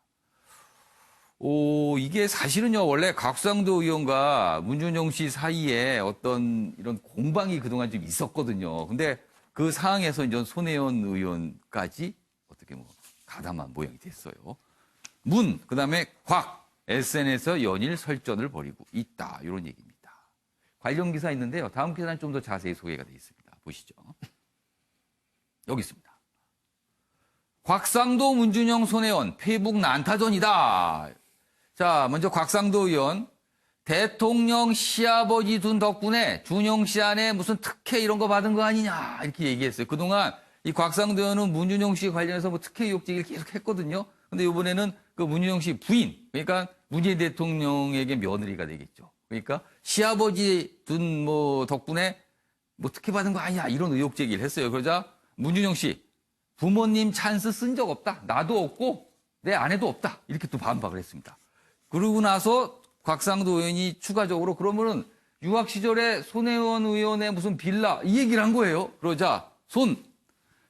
이게 사실은요, 원래 곽상도 의원과 문준용 씨 사이에 어떤 이런 공방이 그동안 좀 있었거든요. 근데 그 상황에서 이제 손혜원 의원까지 어떻게 뭐 가담한 모양이 됐어요. 그 다음에 곽, SNS에서 연일 설전을 벌이고 있다. 이런 얘기입니다. 관련 기사 있는데요. 다음 기사는 좀 더 자세히 소개가 되어 있습니다. 보시죠. 여기 있습니다. 곽상도, 문준용, 손혜원, 페이북 난타전이다. 자, 먼저 곽상도 의원. 대통령 시아버지 둔 덕분에 준용 씨 안에 무슨 특혜 이런 거 받은 거 아니냐. 이렇게 얘기했어요. 그동안 이 곽상도 의원은 문준용 씨 관련해서 뭐 특혜 의혹 제기를 계속 했거든요. 근데 이번에는 그 문준용 씨 부인, 그러니까 문재인 대통령에게 며느리가 되겠죠. 그러니까 시아버지 둔 뭐 덕분에 뭐 특혜 받은 거 아니냐. 이런 의혹 제기를 했어요. 그러자 문준용 씨, 부모님 찬스 쓴 적 없다. 나도 없고 내 아내도 없다. 이렇게 또 반박을 했습니다. 그러고 나서 곽상도 의원이 추가적으로 그러면은 유학 시절에 손혜원 의원의 무슨 빌라 이 얘기를 한 거예요. 그러자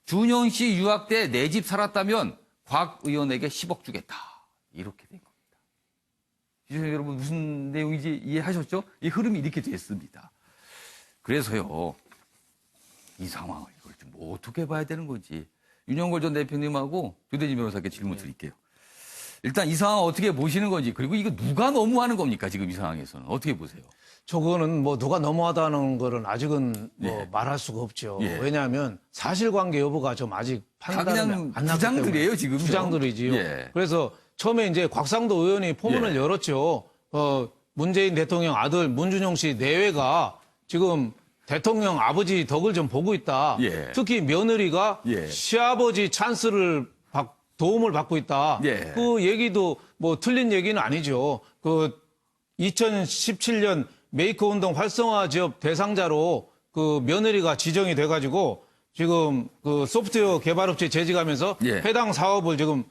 준용 씨 유학 때 내 집 살았다면 곽 의원에게 10억 주겠다. 이렇게 된 겁니다. 시청자 여러분 무슨 내용인지 이해하셨죠? 이 흐름이 이렇게 됐습니다. 그래서요. 이 상황을 이걸 좀 어떻게 봐야 되는 건지 윤영걸 전 대표님하고 조대진 변호사께 질문 드릴게요. 일단 이 상황 어떻게 보시는 건지 그리고 이거 누가 너무하는 겁니까 지금 이 상황에서는 어떻게 보세요? 저거는 뭐 누가 너무하다는 거는 아직은 뭐 예. 말할 수가 없죠. 예. 왜냐하면 사실관계 여부가 좀 아직 다 판단이 그냥 안 났기 주장들이에요 때문에. 지금. 주장들이지요. 예. 그래서 처음에 이제 곽상도 의원이 포문을 예. 열었죠. 문재인 대통령 아들 문준용 씨 내외가 지금 대통령 아버지 덕을 좀 보고 있다. 예. 특히 며느리가 예. 시아버지 찬스를 도움을 받고 있다. 예. 그 얘기도 뭐 틀린 얘기는 아니죠. 그 2017년 메이커 운동 활성화 지역 대상자로 그 며느리가 지정이 돼가지고 지금 그 소프트웨어 개발업체 재직하면서 예. 해당 사업을 지금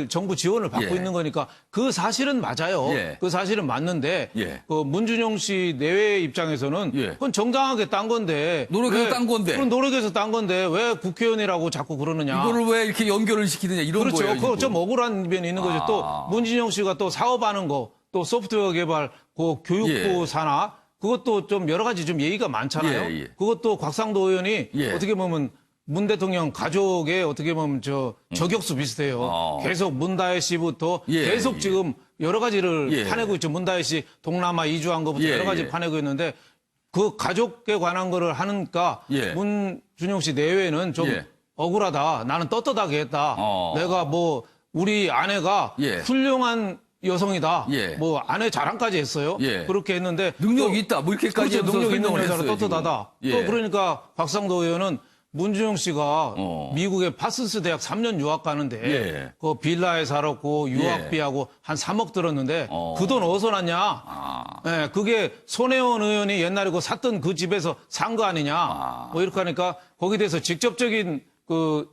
정부 지원을 받고 예. 있는 거니까 그 사실은 맞아요. 예. 그 사실은 맞는데 예. 그 문준용 씨 내외 입장에서는 예. 그건 정당하게 딴 건데 노력해서 왜- 딴 건데. 그럼 노력해서 딴 건데 왜 국회의원이라고 자꾸 그러느냐? 이거를 왜 이렇게 연결을 시키느냐 이런 그렇죠. 거예요. 그거 지금. 좀 억울한 면이 있는 거죠. 또 문진영 씨가 또 사업하는 거, 또 소프트웨어 개발, 그 교육부 예. 산하 그것도 좀 여러 가지 좀 예의가 많잖아요. 예, 예. 그것도 곽상도 의원이 예. 어떻게 보면 문 대통령 가족의 어떻게 보면 저격수 비슷해요. 계속 문다혜 씨부터 예, 계속 예. 지금 여러 가지를 예. 파내고 있죠. 문다혜 씨 동남아 이주한 것부터 예, 여러 가지 예. 파내고 있는데 그 가족에 관한 거를 하니까 예. 문준용 씨 내외는 좀 예. 억울하다. 나는 떳떳하게 했다. 내가 뭐 우리 아내가 예. 훌륭한 여성이다. 예. 뭐 아내 자랑까지 했어요. 예. 그렇게 했는데 능력이 또- 있다. 뭐 이렇게까지 그렇죠. 하면서 능력 있는 설명을 여자로 했어요, 떳떳하다. 지금. 예. 또 그러니까 박상도 의원은 문준용 씨가 미국의 파슨스 대학 3년 유학 가는데 예. 그 빌라에 살았고 유학비하고 한 3억 들었는데 그 돈 어디서 났냐? 예, 그게 손혜원 의원이 옛날에 그 샀던 그 집에서 산 거 아니냐? 뭐 이렇게 하니까 거기에 대해서 직접적인 그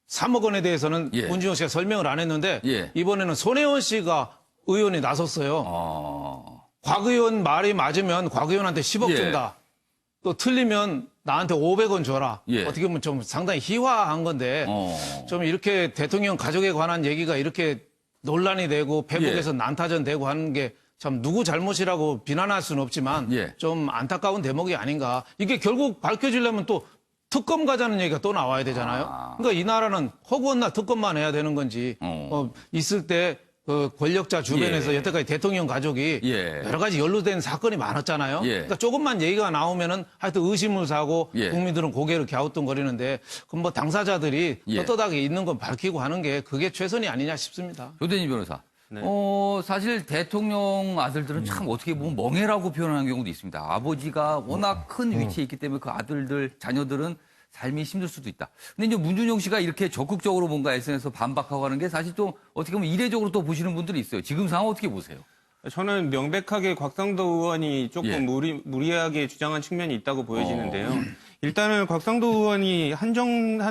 3억 원에 대해서는 예. 문준용 씨가 설명을 안 했는데 예. 이번에는 손혜원 씨가 의원이 나섰어요. 곽 의원 말이 맞으면 곽 의원한테 10억 예. 준다. 또 틀리면 나한테 500원 줘라. 예. 어떻게 보면 좀 상당히 희화한 건데 좀 이렇게 대통령 가족에 관한 얘기가 이렇게 논란이 되고 페북에서 예. 난타전 되고 하는 게 참 누구 잘못이라고 비난할 수는 없지만 예. 좀 안타까운 대목이 아닌가. 이게 결국 밝혀지려면 또 특검 가자는 얘기가 또 나와야 되잖아요. 그러니까 이 나라는 허구헌나 특검만 해야 되는 건지 있을 때 그 권력자 주변에서 예. 여태까지 대통령 가족이 예. 여러 가지 연루된 사건이 많았잖아요. 예. 그러니까 조금만 얘기가 나오면은 하여튼 의심을 사고 예. 국민들은 고개를 갸우뚱거리는데 그럼 뭐 당사자들이 예. 떳떳하게 있는 건 밝히고 하는 게 그게 최선이 아니냐 싶습니다. 조대진 변호사. 사실 대통령 아들들은 참 어떻게 보면 멍해라고 표현하는 경우도 있습니다. 아버지가 워낙 큰 위치에 있기 때문에 그 아들들, 자녀들은 삶이 힘들 수도 있다. 근데 이제 문준용 씨가 이렇게 적극적으로 뭔가 SNS에서 반박하고 하는 게 사실 좀 어떻게 보면 이례적으로 또 보시는 분들이 있어요. 지금 상황 어떻게 보세요? 저는 명백하게 곽상도 의원이 조금 예. 무리하게 주장한 측면이 있다고 보여지는데요. 일단은 곽상도 의원이 한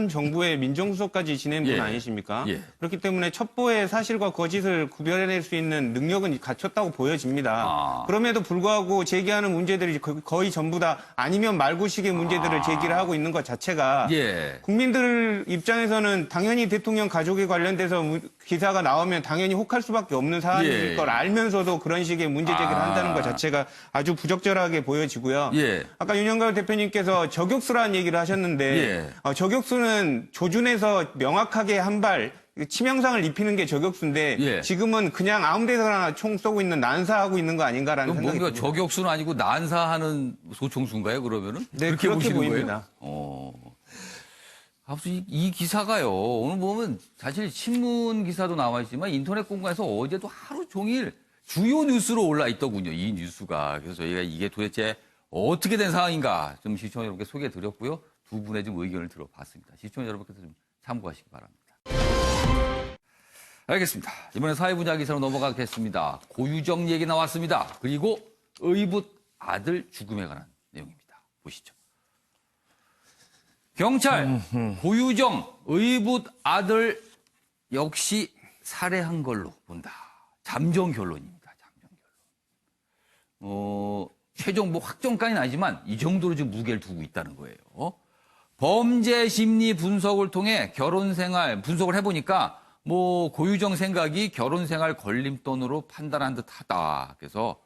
정부의 민정수석까지 지낸 분 예. 아니십니까? 예. 그렇기 때문에 첩보의 사실과 거짓을 구별해낼 수 있는 능력은 갖췄다고 보여집니다. 그럼에도 불구하고 제기하는 문제들이 거의 전부 다 아니면 말고식의 문제들을 제기를 하고 있는 것 자체가 예. 국민들 입장에서는 당연히 대통령 가족에 관련돼서 기사가 나오면 당연히 혹할 수밖에 없는 사안일 예. 걸 알면서도 그런 식의 문제 제기를 한다는 것 자체가 아주 부적절하게 보여지고요. 예. 아까 윤영갑 대표님께서 저격수라는 얘기를 하셨는데 예. 저격수는 조준해서 명확하게 한 발 치명상을 입히는 게 저격수인데 예. 지금은 그냥 아무 데서나 총 쏘고 있는 난사하고 있는 거 아닌가라는 그럼 생각이 뭔가 듭니다. 저격수는 아니고 난사하는 소총수인가요, 그러면은? 네, 그렇게 보시는 보입니다. 거예요? 아무튼 이 기사가요. 오늘 보면 사실 신문 기사도 나와 있지만 인터넷 공간에서 어제도 하루 종일 주요 뉴스로 올라 있더군요. 이 뉴스가. 그래서 저희가 이게 도대체 어떻게 된 상황인가 좀 시청자 여러분께 소개해 드렸고요. 두 분의 좀 의견을 들어봤습니다. 시청자 여러분께서 좀 참고하시기 바랍니다. 알겠습니다. 이번에 사회 분야 기사로 넘어가겠습니다. 고유정 얘기 나왔습니다. 그리고 의붓 아들 죽음에 관한 내용입니다. 보시죠. 경찰 고유정 의붓 아들 역시 살해한 걸로 본다. 잠정 결론입니다. 잠정 결론. 최종 뭐 확정까지는 아니지만 이 정도로 지금 무게를 두고 있다는 거예요. 범죄 심리 분석을 통해 결혼 생활 분석을 해보니까 뭐 고유정 생각이 결혼 생활 걸림돈으로 판단한 듯하다. 그래서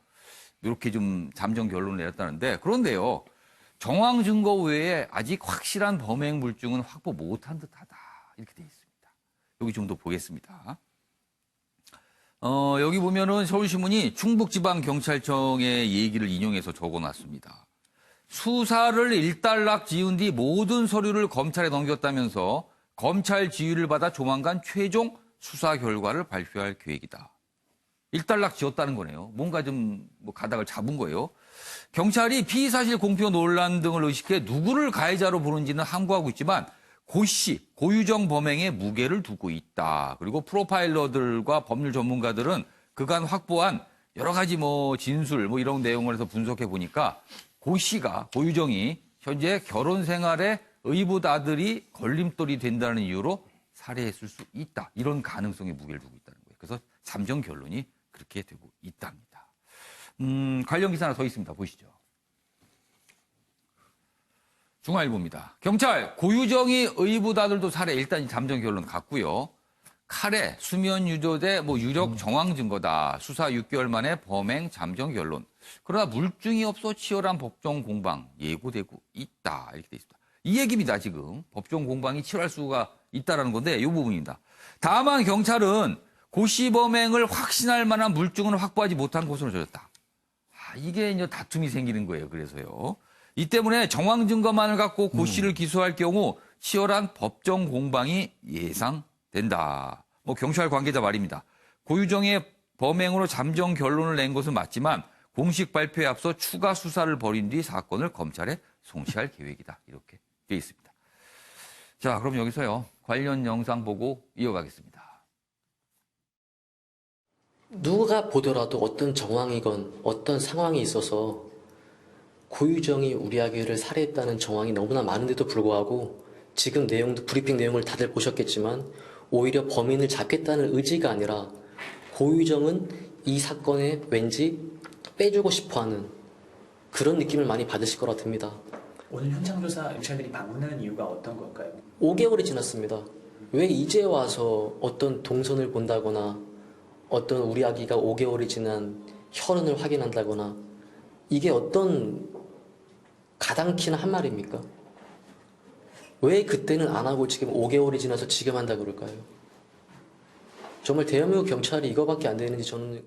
이렇게 좀 잠정 결론을 내렸다는데 그런데요. 정황 증거 외에 아직 확실한 범행 물증은 확보 못한 듯하다. 이렇게 돼 있습니다. 여기 좀 더 보겠습니다. 여기 보면은 서울신문이 충북지방경찰청의 얘기를 인용해서 적어놨습니다. 수사를 일단락 지은 뒤 모든 서류를 검찰에 넘겼다면서 검찰 지휘를 받아 조만간 최종 수사 결과를 발표할 계획이다. 일단락 지었다는 거네요. 뭔가 좀 뭐 가닥을 잡은 거예요. 경찰이 피의사실 공표 논란 등을 의식해 누구를 가해자로 보는지는 함구하고 있지만 고 씨, 고유정 범행에 무게를 두고 있다. 그리고 프로파일러들과 법률 전문가들은 그간 확보한 여러 가지 뭐 진술 뭐 이런 내용을 해서 분석해 보니까 고 씨가, 고유정이 현재 결혼 생활에 의붓 아들이 걸림돌이 된다는 이유로 살해했을 수 있다. 이런 가능성에 무게를 두고 있다는 거예요. 그래서 잠정 결론이 그렇게 되고 있답니다. 관련 기사 하나 더 있습니다. 보시죠. 중앙일보입니다. 경찰, 고유정이 의붓 아들도 살해. 일단 잠정 결론 갔고요. 칼에 수면 유도돼 뭐 유력 정황 증거다. 수사 6개월 만에 범행 잠정 결론. 그러나 물증이 없어 치열한 법정 공방 예고되고 있다. 이렇게 돼 있습니다. 이 얘기입니다. 지금 법정 공방이 치열할 수가 있다라는 건데 이 부분입니다. 다만 경찰은 고 씨 범행을 확신할 만한 물증을 확보하지 못한 것으로 저졌다. 이게 이제 다툼이 생기는 거예요. 그래서요. 이 때문에 정황 증거만을 갖고 고 씨를 기소할 경우 치열한 법정 공방이 예상된다. 뭐 경찰 관계자 말입니다. 고유정의 범행으로 잠정 결론을 낸 것은 맞지만 공식 발표에 앞서 추가 수사를 벌인 뒤 사건을 검찰에 송치할 계획이다. 이렇게 되어 있습니다. 자, 그럼 여기서요. 관련 영상 보고 이어가겠습니다. 누가 보더라도 어떤 정황이건 어떤 상황이 있어서 고유정이 우리 아기를 살해했다는 정황이 너무나 많은데도 불구하고 지금 내용도 브리핑 내용을 다들 보셨겠지만 오히려 범인을 잡겠다는 의지가 아니라 고유정은 이 사건에 왠지 빼주고 싶어하는 그런 느낌을 많이 받으실 거라 듭니다. 오늘 현장조사 경찰들이 방문하는 이유가 어떤 걸까요? 5개월이 지났습니다. 왜 이제 와서 어떤 동선을 본다거나 어떤 우리 아기가 5개월이 지난 혈흔을 확인한다거나 이게 어떤 가당키나 한 말입니까? 왜 그때는 안 하고 지금 5개월이 지나서 지금 한다 그럴까요? 정말 대한민국 경찰이 이거밖에 안 되는지 저는...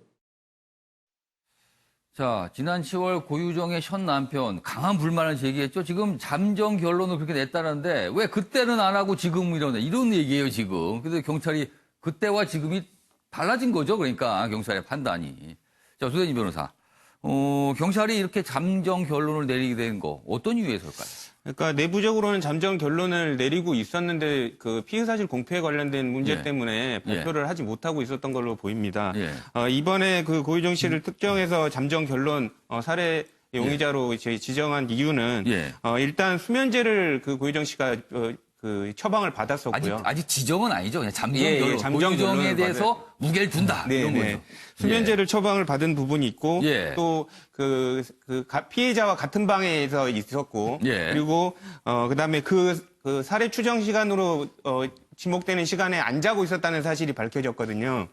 자, 지난 10월 고유정의 현 남편 강한 불만을 제기했죠. 지금 잠정 결론을 그렇게 냈다는데 왜 그때는 안 하고 지금 이런 얘기예요, 지금. 그래서 경찰이 그때와 지금이 달라진 거죠. 그러니까 경찰의 판단이. 자, 조대진 변호사. 경찰이 이렇게 잠정 결론을 내리게 된 거 어떤 이유에서일까요? 그러니까 내부적으로는 잠정 결론을 내리고 있었는데 그 피해사실 공표에 관련된 문제 때문에 발표를 하지 못하고 있었던 걸로 보입니다. 이번에 그 고유정 씨를 특정해서 잠정 결론 살해 용의자로 지정한 이유는 일단 수면제를 그 고유정 씨가 그 처방을 받았었고요. 아직 지정은 아니죠. 그냥 잠정 결론. 고유정에 대해서 무게를 둔다. 이런 거죠. 수면제를 처방을 받은 부분이 있고 또 그 피해자와 같은 방에서 있었고 그리고 그다음에 그 살해 추정 시간으로 지목되는 시간에 안 자고 있었다는 사실이 밝혀졌거든요.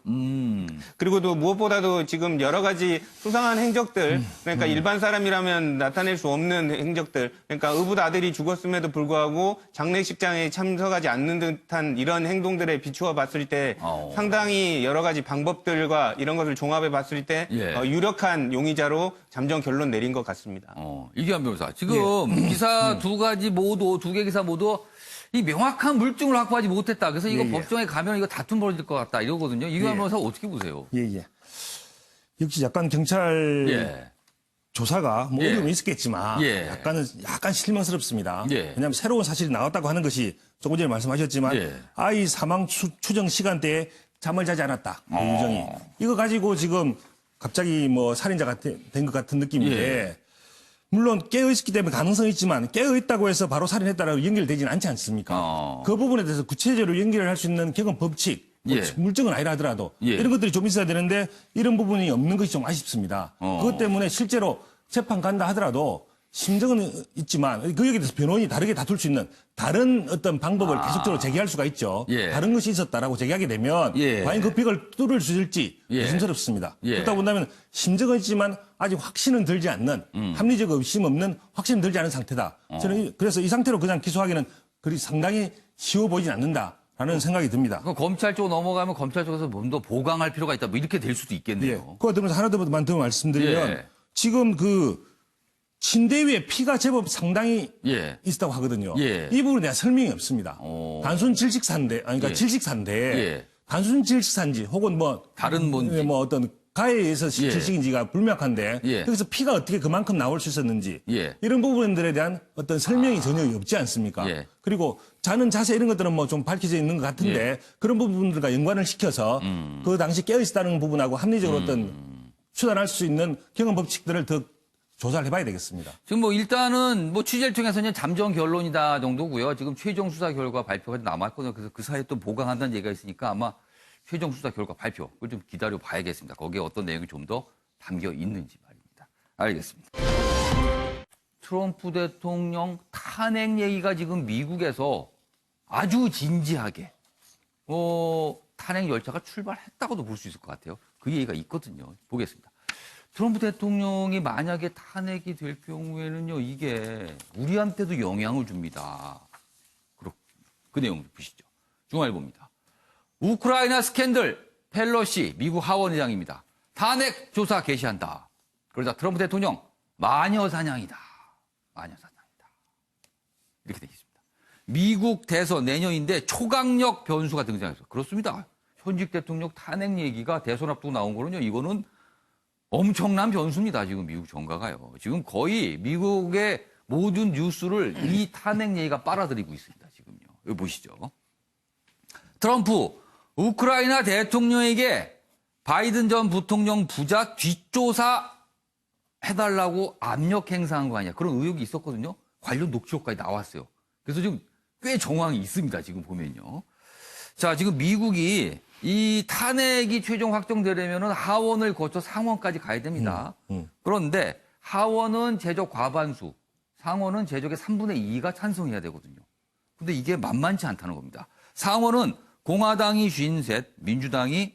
그리고 또 무엇보다도 지금 여러 가지 수상한 행적들, 그러니까 일반 사람이라면 나타낼 수 없는 행적들, 그러니까 의붓 아들이 죽었음에도 불구하고 장례식장에 참석하지 않는 듯한 이런 행동들에 비추어 봤을 때 상당히 여러 가지 방법들과 이런 것을 종합해 봤을 때 유력한 용의자로 잠정 결론 내린 것 같습니다. 이기환 변호사, 지금 기사 두 개 기사 모두 이 명확한 물증을 확보하지 못했다. 그래서 이거 법정에 가면 이거 다툼 벌어질 것 같다. 이러거든요. 이기환 변호사 어떻게 보세요? 역시 약간 경찰 조사가 뭐 어려움이 있었겠지만 약간 실망스럽습니다. 왜냐하면 새로운 사실이 나왔다고 하는 것이 조금 전에 말씀하셨지만 아이 사망 추정 시간대에 잠을 자지 않았다. 고유정이. 이거 가지고 지금 갑자기 뭐 살인자가 된 것 같은 느낌인데 물론 깨어있기 때문에 가능성이 있지만 깨어있다고 해서 바로 살인했다라고 연결되지는 않지 않습니까? 그 부분에 대해서 구체적으로 연결을 할 수 있는 경험 법칙, 물증은 아니라 하더라도 이런 것들이 좀 있어야 되는데 이런 부분이 없는 것이 좀 아쉽습니다. 그것 때문에 실제로 재판 간다 하더라도 심정은 있지만 그 여기에 대해서 변호인이 다르게 다툴 수 있는 다른 어떤 방법을 계속적으로 제기할 수가 있죠. 다른 것이 있었다라고 제기하게 되면 과연 그 벽을 뚫을 수 있을지 조심스럽습니다. 그렇다 본다면 심정은 있지만 아직 확신은 들지 않는 합리적 의심 없는 확신은 들지 않은 상태다. 저는 그래서 이 상태로 그냥 기소하기는 그리 상당히 쉬워 보이진 않는다라는 생각이 듭니다. 검찰 쪽 넘어가면 검찰 쪽에서 좀 더 보강할 필요가 있다. 뭐 이렇게 될 수도 있겠네요. 그거 들으면서 하나 더 말씀드리면 지금 그 침대 위에 피가 제법 상당히 있었다고 하거든요. 이 부분에 대한 설명이 없습니다. 단순 질식사인데, 그러니까 질식사인데 단순 질식사인지 혹은 뭐 다른 뭔지 뭐 어떤 가해에 의해서 실식인지가 불명확한데 예. 여기서 피가 어떻게 그만큼 나올 수 있었는지 예. 이런 부분들에 대한 어떤 설명이 전혀 없지 않습니까? 예. 그리고 자는 자세 이런 것들은 뭐 좀 밝혀져 있는 것 같은데 예. 그런 부분들과 연관을 시켜서 그 당시 깨어 있었다는 부분하고 합리적으로 어떤 추단할 수 있는 경험 법칙들을 더 조사를 해봐야 되겠습니다. 지금 뭐 일단은 뭐 취재를 통해서는 잠정 결론이다 정도고요. 지금 최종 수사 결과 발표가 남았거든요. 그래서 그 사이에 또 보강한다는 얘기가 있으니까 아마 최종 수사 결과 발표, 그걸 좀 기다려 봐야겠습니다. 거기에 어떤 내용이 좀 더 담겨 있는지 말입니다. 알겠습니다. 트럼프 대통령 탄핵 얘기가 지금 미국에서 아주 진지하게, 탄핵 열차가 출발했다고도 볼 수 있을 것 같아요. 그 얘기가 있거든요. 보겠습니다. 트럼프 대통령이 만약에 탄핵이 될 경우에는요, 이게 우리한테도 영향을 줍니다. 그 내용 보시죠. 중앙일보입니다. 우크라이나 스캔들, 펠로시 미국 하원의장입니다. 탄핵 조사 개시한다. 그러자 트럼프 대통령 마녀 사냥이다. 마녀 사냥이다. 이렇게 되어 있습니다. 미국 대선 내년인데 초강력 변수가 등장해서 그렇습니다. 현직 대통령 탄핵 얘기가 대선 앞두고 나온 거는요. 이거는 엄청난 변수입니다. 지금 미국 정가가요. 지금 거의 미국의 모든 뉴스를 이 탄핵 얘기가 빨아들이고 있습니다. 지금요. 여기 보시죠. 트럼프 우크라이나 대통령에게 바이든 전 부통령 부자 뒷조사 해달라고 압력 행사한 거 아니야. 그런 의혹이 있었거든요. 관련 녹취록까지 나왔어요. 그래서 지금 꽤 정황이 있습니다. 지금 보면요. 자, 지금 미국이 이 탄핵이 최종 확정되려면 하원을 거쳐 상원까지 가야 됩니다. 그런데 하원은 제적 과반수, 상원은 제적의 3분의 2가 찬성해야 되거든요. 근데 이게 만만치 않다는 겁니다. 상원은 공화당이 53, 민주당이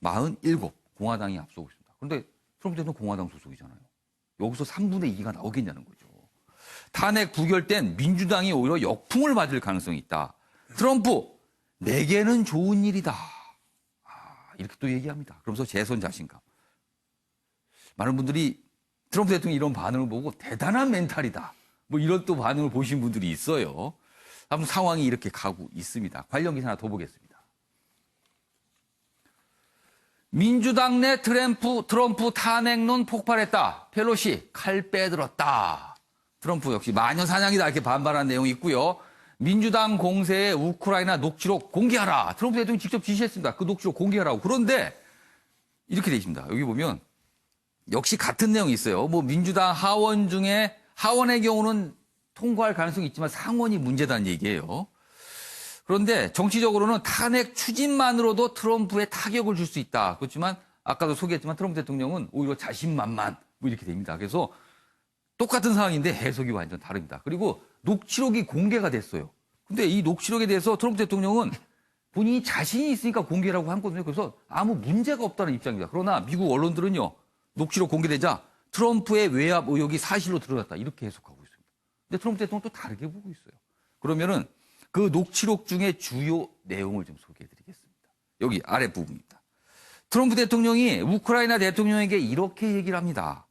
47, 공화당이 앞서고 있습니다. 그런데 트럼프 대통령 공화당 소속이잖아요. 여기서 3분의 2가 나오겠냐는 거죠. 탄핵 부결된 민주당이 오히려 역풍을 맞을 가능성이 있다. 트럼프, 내게는 좋은 일이다. 이렇게 또 얘기합니다. 그러면서 재선 자신감. 많은 분들이 트럼프 대통령이 이런 반응을 보고 대단한 멘탈이다. 뭐 이런 또 반응을 보신 분들이 있어요. 아무튼 상황이 이렇게 가고 있습니다. 관련 기사 하나 더 보겠습니다. 민주당 내 트럼프 탄핵론 폭발했다. 펠로시 칼 빼들었다. 트럼프 역시 마녀 사냥이다 이렇게 반발한 내용이 있고요. 민주당 공세에 우크라이나 녹취록 공개하라. 트럼프 대통령이 직접 지시했습니다. 그 녹취록 공개하라고. 그런데 이렇게 되어 있습니다. 여기 보면 역시 같은 내용이 있어요. 뭐 민주당 하원 중에 하원의 경우는 통과할 가능성이 있지만 상원이 문제다는 얘기예요. 그런데 정치적으로는 탄핵 추진만으로도 트럼프에 타격을 줄 수 있다. 그렇지만 아까도 소개했지만 트럼프 대통령은 오히려 자신만만 뭐 이렇게 됩니다. 그래서 똑같은 상황인데 해석이 완전 다릅니다. 그리고 녹취록이 공개가 됐어요. 근데 이 녹취록에 대해서 트럼프 대통령은 본인이 자신이 있으니까 공개라고 한 거거든요. 그래서 아무 문제가 없다는 입장입니다. 그러나 미국 언론들은요. 녹취록 공개되자 트럼프의 외압 의혹이 사실로 드러났다. 이렇게 해석하고 있습니다. 근데 트럼프 대통령은 또 다르게 보고 있어요. 그러면은 그 녹취록 중에 주요 내용을 좀 소개해드리겠습니다. 여기 아랫부분입니다. 트럼프 대통령이 우크라이나 대통령에게 이렇게 얘기를 합니다.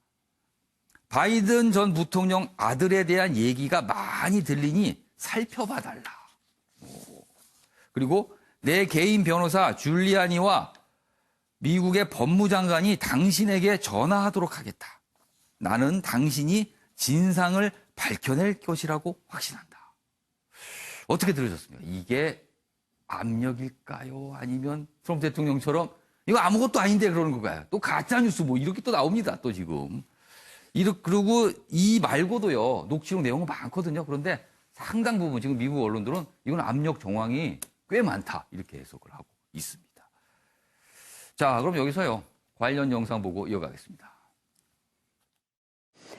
바이든 전 부통령 아들에 대한 얘기가 많이 들리니 살펴봐달라. 그리고 내 개인 변호사 줄리아니와 미국의 법무장관이 당신에게 전화하도록 하겠다. 나는 당신이 진상을 밝혀낼 것이라고 확신한다. 어떻게 들으셨습니까? 이게 압력일까요? 아니면 트럼프 대통령처럼 이거 아무것도 아닌데 그러는 건가요? 또 가짜뉴스 뭐 이렇게 또 나옵니다. 또 지금. 그리고 이 말고도요. 녹취록 내용은 많거든요. 그런데 상당 부분 지금 미국 언론들은 이건 압력 정황이 꽤 많다. 이렇게 해석을 하고 있습니다. 자, 그럼 여기서요. 관련 영상 보고 이어가겠습니다.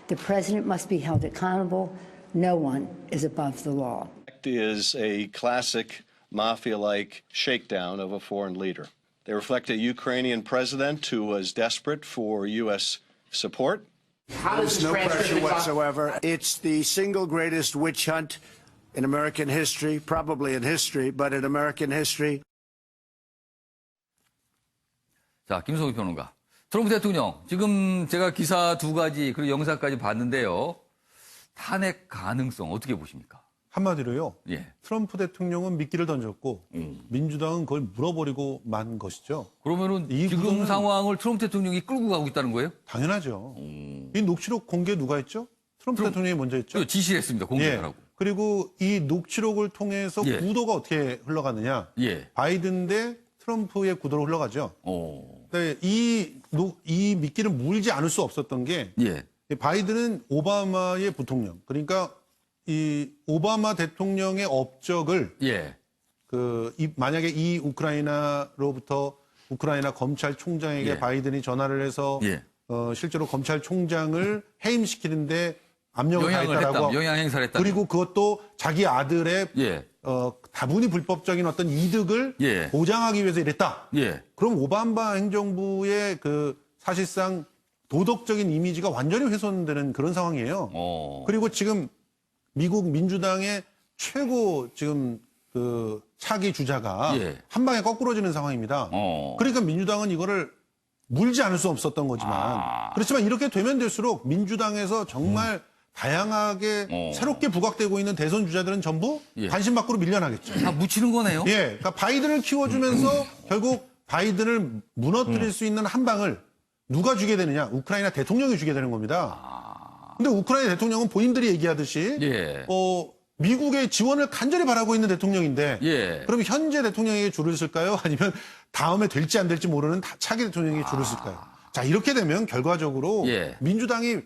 The president must be held accountable. No one is above the law. Is a classic mafia-like shakedown of a foreign leader. They reflect a Ukrainian president who was desperate for U.S. support. There's no pressure whatsoever. It's the single greatest witch hunt in American history, probably in history, but in American history. 자, 김성희 평론가. 트럼프 대통령, 지금 제가 기사 2가지 그리고 영상까지 봤는데요. 탄핵 가능성 어떻게 보십니까? 한마디로요. 예. 트럼프 대통령은 미끼를 던졌고 민주당은 그걸 물어버리고 만 것이죠. 그러면은 이 지금 구도는 상황을 트럼프 대통령이 끌고 가고 있다는 거예요? 당연하죠. 이 녹취록 공개 누가 했죠? 트럼프 대통령이 먼저 했죠. 지시를 했습니다. 공개하라고. 그리고 이 녹취록을 통해서 예. 구도가 어떻게 흘러가느냐? 예. 바이든 대 트럼프의 구도로 흘러가죠. 근데 이 미끼를 물지 않을 수 없었던 게 예. 바이든은 오바마의 부통령, 그러니까 이 오바마 대통령의 업적을 예. 만약에 이 우크라이나로부터 우크라이나 검찰총장에게 예. 바이든이 전화를 해서 예. 실제로 검찰총장을 해임시키는데 압력을 가했다라고 영향 행사를 했다. 그리고 그것도 자기 아들의 예. 다분히 불법적인 어떤 이득을 예. 보장하기 위해서 이랬다. 예. 그럼 오바마 행정부의 사실상 도덕적인 이미지가 완전히 훼손되는 그런 상황이에요. 그리고 지금 미국 민주당의 최고 지금 차기 주자가 예. 한 방에 거꾸로지는 상황입니다. 그러니까 민주당은 이거를 물지 않을 수 없었던 거지만 그렇지만 이렇게 되면 될수록 민주당에서 정말 다양하게 새롭게 부각되고 있는 대선 주자들은 전부 예. 관심 밖으로 밀려나겠죠. 다 묻히는 거네요. 예, 그러니까 바이든을 키워주면서 결국 바이든을 무너뜨릴 수 있는 한 방을 누가 주게 되느냐? 우크라이나 대통령이 주게 되는 겁니다. 근데 우크라이나 대통령은 본인들이 얘기하듯이 예. 미국의 지원을 간절히 바라고 있는 대통령인데 예. 그럼 현재 대통령에게 줄을 쓸까요? 아니면 다음에 될지 안 될지 모르는 차기 대통령에게 줄을 쓸까요? 자, 이렇게 되면 결과적으로 예. 민주당이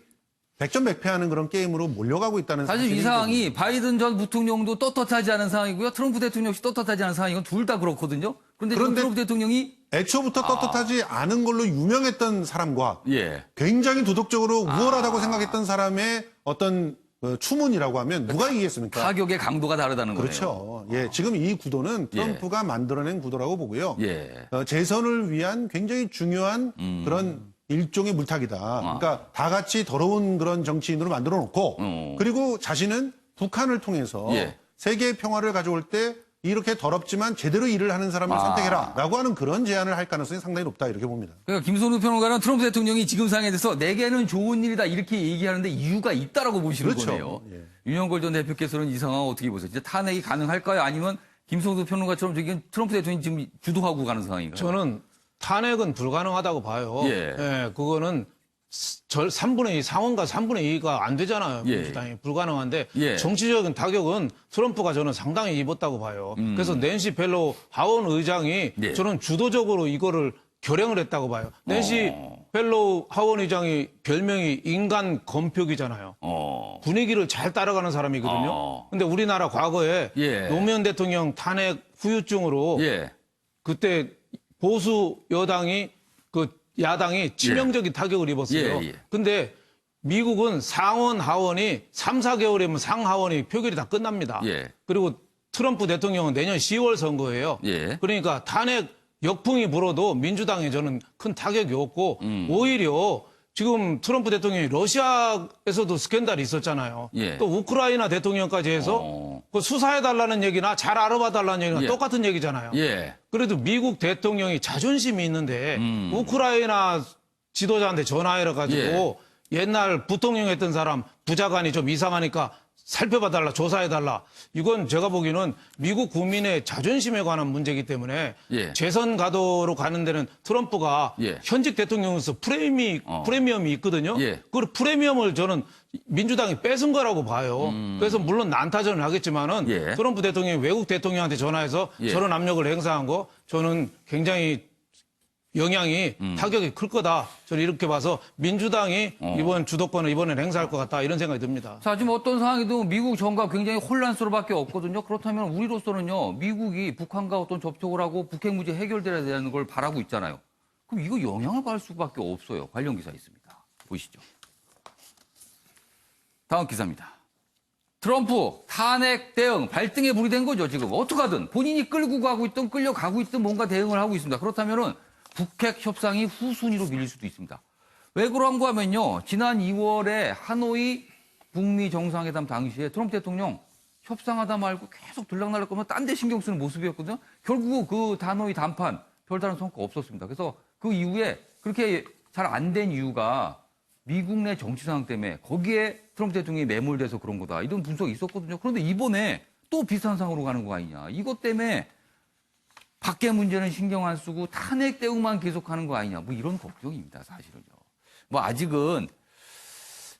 백전백패하는 그런 게임으로 몰려가고 있다는 사실 사실이 이 상황이 바이든 전 부통령도 떳떳하지 않은 상황이고요. 트럼프 대통령 역시 떳떳하지 않은 상황이건 둘 다 그렇거든요. 그런데 지금 트럼프 대통령이 애초부터 떳떳하지 않은 걸로 유명했던 사람과 예. 굉장히 도덕적으로 우월하다고 생각했던 사람의 어떤 추문이라고 하면 누가 이기겠습니까? 타격의 강도가 다르다는 거예요. 그렇죠. 예, 지금 이 구도는 트럼프가 만들어낸 구도라고 보고요. 예. 재선을 위한 굉장히 중요한 그런 일종의 물타기다. 그러니까 다 같이 더러운 그런 정치인으로 만들어 놓고 그리고 자신은 북한을 통해서 예. 세계의 평화를 가져올 때 이렇게 더럽지만 제대로 일을 하는 사람을 선택해라 라고 하는 그런 제안을 할 가능성이 상당히 높다 이렇게 봅니다. 그러니까 김성루 평론가는 트럼프 대통령이 지금 상황에 대해서 내게는 좋은 일이다 이렇게 얘기하는데 이유가 있다라고 보시는 그렇죠. 거네요. 예. 윤영걸 전 대표께서는 이 상황 어떻게 보세요? 진짜 탄핵이 가능할까요? 아니면 김성루 평론가처럼 저기 트럼프 대통령이 지금 주도하고 가는 상황인가요? 저는 탄핵은 불가능하다고 봐요. 예. 그거는 3분의 2, 상원과 3분의 2가 안 되잖아요. 예. 민주당이 불가능한데 예. 정치적인 타격은 트럼프가 저는 상당히 입었다고 봐요. 그래서 낸시 펠로우 하원 의장이 예. 저는 주도적으로 이거를 결행을 했다고 봐요. 낸시 펠로우 하원 의장이 별명이 인간 검표기잖아요. 분위기를 잘 따라가는 사람이거든요. 근데 우리나라 과거에 예. 노무현 대통령 탄핵 후유증으로 예. 그때 보수 여당이 야당이 치명적인 타격을 입었어요. 예. 근데 미국은 상원 하원이 3, 4개월이면 상하원이 표결이 다 끝납니다. 예. 그리고 트럼프 대통령은 내년 10월 선거예요. 예. 그러니까 탄핵 역풍이 불어도 민주당에 저는 큰 타격이 없고 오히려 지금 트럼프 대통령이 러시아에서도 스캔들이 있었잖아요. 예. 또 우크라이나 대통령까지 해서 그 수사해달라는 얘기나 잘 알아봐달라는 얘기나 예. 똑같은 얘기잖아요. 예. 그래도 미국 대통령이 자존심이 있는데 우크라이나 지도자한테 전화해가지고 옛날 부통령 했던 사람 부자관이 좀 이상하니까 살펴봐달라, 조사해달라. 이건 제가 보기에는 미국 국민의 자존심에 관한 문제이기 때문에 예. 재선 가도로 가는 데는 트럼프가 예. 현직 대통령으로서 프리미엄이 있거든요. 예. 그 프리미엄을 저는 민주당이 뺏은 거라고 봐요. 그래서 물론 난타전을 하겠지만은 예. 트럼프 대통령이 외국 대통령한테 전화해서 예. 저런 압력을 행사한 거 저는 굉장히 영향이 타격이 클 거다. 저는 이렇게 봐서 민주당이 이번 주도권을 이번엔 행사할 것 같다. 이런 생각이 듭니다. 자, 지금 어떤 상황이든 미국 정가 굉장히 혼란스러울밖에 없거든요. 그렇다면 우리로서는요, 미국이 북한과 어떤 접촉을 하고 북핵 문제 해결돼야 되는 걸 바라고 있잖아요. 그럼 이거 영향을 받을 수밖에 없어요. 관련 기사 있습니다. 보시죠. 다음 기사입니다. 트럼프 탄핵 대응 발등에 불이 된 거죠, 지금. 어떡하든 본인이 끌고 가고 있든 끌려가고 있든 뭔가 대응을 하고 있습니다. 그렇다면은 북핵 협상이 후순위로 밀릴 수도 있습니다. 왜 그런가 하면요. 지난 2월에 하노이 북미 정상회담 당시에 트럼프 대통령 협상하다 말고 계속 들락날락 거면 딴 데 신경 쓰는 모습이었거든요. 결국 그 하노이談判별다른 성과가 없었습니다. 그래서 그 이후에 그렇게 잘 안 된 이유가 미국 내 정치 상황 때문에 거기에 트럼프 대통령이 매몰돼서 그런 거다. 이런 분석이 있었거든요. 그런데 이번에 또 비슷한 상황으로 가는 거 아니냐. 이것 때문에 밖에 문제는 신경 안 쓰고 탄핵 대응만 계속하는 거 아니냐. 뭐 이런 걱정입니다. 사실은요. 뭐 아직은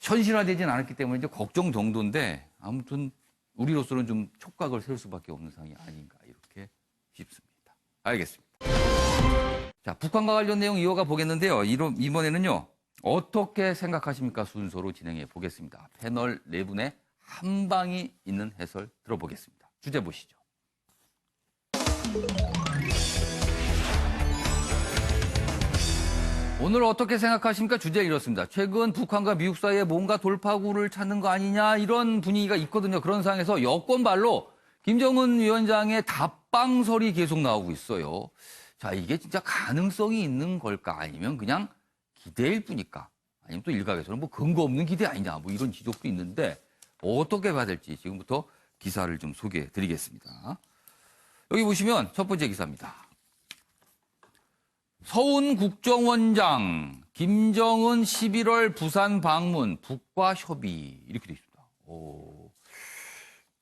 현실화되진 않았기 때문에 이제 걱정 정도인데 아무튼 우리로서는 좀 촉각을 세울 수밖에 없는 상황이 아닌가 이렇게 싶습니다. 알겠습니다. 자, 북한과 관련 내용 이어가 보겠는데요. 이번에는요. 어떻게 생각하십니까? 순서로 진행해 보겠습니다. 패널 네 분의 한 방이 있는 해설 들어보겠습니다. 주제 보시죠. 오늘 어떻게 생각하십니까? 주제 이렇습니다. 최근 북한과 미국 사이에 뭔가 돌파구를 찾는 거 아니냐 이런 분위기가 있거든요. 그런 상황에서 여권발로 김정은 위원장의 답방설이 계속 나오고 있어요. 자, 이게 진짜 가능성이 있는 걸까? 아니면 그냥 기대일 뿐일까? 아니면 또 일각에서는 뭐 근거 없는 기대 아니냐? 뭐 이런 지적도 있는데 어떻게 봐야 될지 지금부터 기사를 좀 소개해 드리겠습니다. 여기 보시면 첫 번째 기사입니다. 서훈 국정원장, 김정은 11월 부산 방문, 북과 협의 이렇게 돼 있습니다.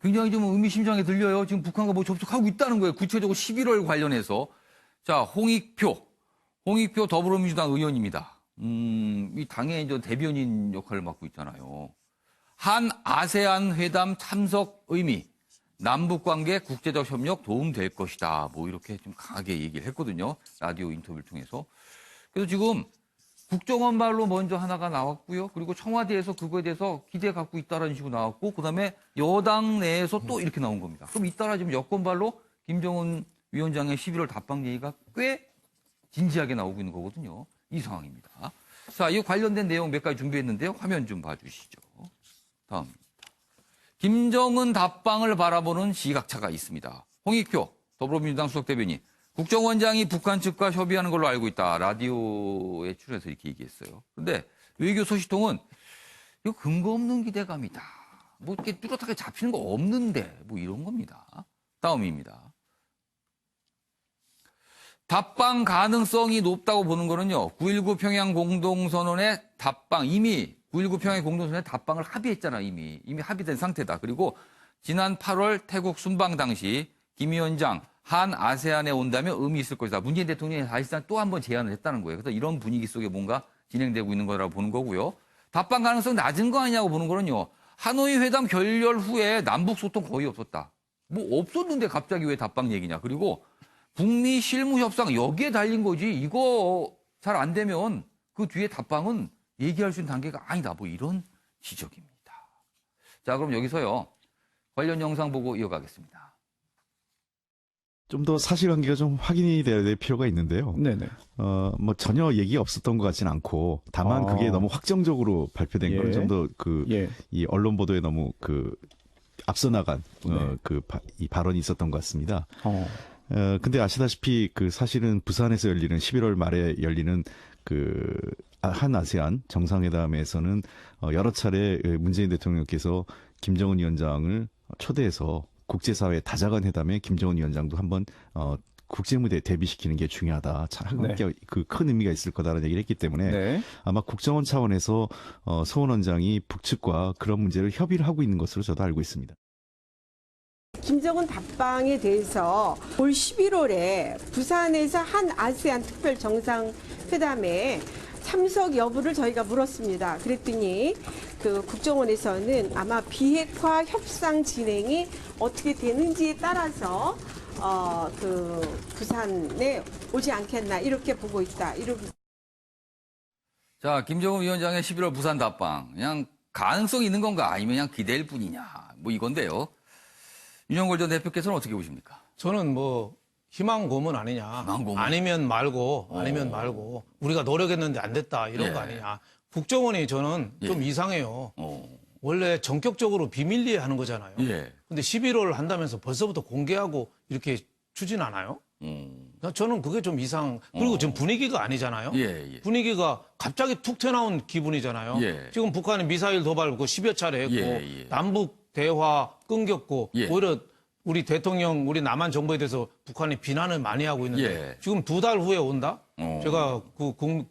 굉장히 좀 의미심장하게 들려요. 지금 북한과 뭐 접촉하고 있다는 거예요. 구체적으로 11월 관련해서. 자, 홍익표 더불어민주당 의원입니다. 이 당의 이제 대변인 역할을 맡고 있잖아요. 한 아세안 회담 참석 의미, 남북관계 국제적 협력 도움될 것이다. 뭐 이렇게 좀 강하게 얘기를 했거든요. 라디오 인터뷰를 통해서. 그래서 지금 국정원발로 먼저 하나가 나왔고요. 그리고 청와대에서 그거에 대해서 기대 갖고 있다라는 식으로 나왔고, 그다음에 여당 내에서 또 이렇게 나온 겁니다. 그럼 잇따라 지금 여권발로 김정은 위원장의 11월 답방 얘기가 꽤 진지하게 나오고 있는 거거든요. 이 상황입니다. 자, 이 관련된 내용 몇 가지 준비했는데요. 화면 좀 봐주시죠. 다음입니다. 김정은 답방을 바라보는 시각차가 있습니다. 홍익표 더불어민주당 수석대변인, 국정원장이 북한 측과 협의하는 걸로 알고 있다. 라디오에 출연해서 이렇게 얘기했어요. 그런데 외교 소식통은 이거 근거 없는 기대감이다. 뭐 이렇게 뚜렷하게 잡히는 거 없는데 뭐 이런 겁니다. 다음입니다. 답방 가능성이 높다고 보는 거는요. 9.19 평양 공동선언의 답방, 이미 9.19 평양 공동선언의 답방을 합의했잖아. 이미 합의된 상태다. 그리고 지난 8월 태국 순방 당시 김 위원장 한 아세안에 온다면 의미 있을 것이다. 문재인 대통령이 사실상 또 한 번 제안을 했다는 거예요. 그래서 이런 분위기 속에 뭔가 진행되고 있는 거라고 보는 거고요. 답방 가능성 낮은 거 아니냐고 보는 거는요. 하노이 회담 결렬 후에 남북 소통 거의 없었다. 뭐 없었는데 갑자기 왜 답방 얘기냐. 그리고 북미 실무 협상 여기에 달린 거지. 이거 잘 안 되면 그 뒤에 답방은 얘기할 수 있는 단계가 아니다. 뭐 이런 지적입니다. 자, 그럼 여기서요. 관련 영상 보고 이어가겠습니다. 좀 더 사실관계가 좀 확인이 될 필요가 있는데요. 네네. 뭐 전혀 얘기가 없었던 것 같지는 않고, 다만 그게 너무 확정적으로 발표된 건 좀 더 이 언론 보도에 너무 앞서 나간 이 발언이 있었던 것 같습니다. 근데 아시다시피 사실은 부산에서 열리는 11월 말에 열리는 한 아세안 정상회담에서는 여러 차례 문재인 대통령께서 김정은 위원장을 초대해서 국제사회 다자간 회담에 김정은 위원장도 한번 국제무대에 대비시키는 게 중요하다. 함께 큰 의미가 있을 거다라는 얘기를 했기 때문에 아마 국정원 차원에서 서훈 원장이 북측과 그런 문제를 협의를 하고 있는 것으로 저도 알고 있습니다. 김정은 답방에 대해서 올 11월에 부산에서 한 아세안 특별 정상회담에 참석 여부를 저희가 물었습니다. 그랬더니 국정원에서는 아마 비핵화 협상 진행이 어떻게 되는지에 따라서 부산에 오지 않겠나 이렇게 보고 있다. 자, 김정은 위원장의 11월 부산 답방 그냥 가능성이 있는 건가 아니면 그냥 기대일 뿐이냐 뭐 이건데요. 윤영걸 전 대표께서는 어떻게 보십니까? 저는 뭐 희망 고문 아니냐. 아니면 말고 우리가 노력했는데 안 됐다 이런 거 아니냐. 국정원이 저는 좀 이상해요. 원래 전격적으로 비밀리에 하는 거잖아요. 근데 11월 한다면서 벌써부터 공개하고 이렇게 추진하나요? 저는 그게 좀 이상. 그리고 지금 분위기가 아니잖아요. 분위기가 갑자기 툭 튀어나온 기분이잖아요. 지금 북한이 미사일 도발 10여 차례 했고 남북 대화 끊겼고 오히려 우리 대통령, 우리 남한 정부에 대해서 북한이 비난을 많이 하고 있는데 예. 지금 2달 후에 온다? 제가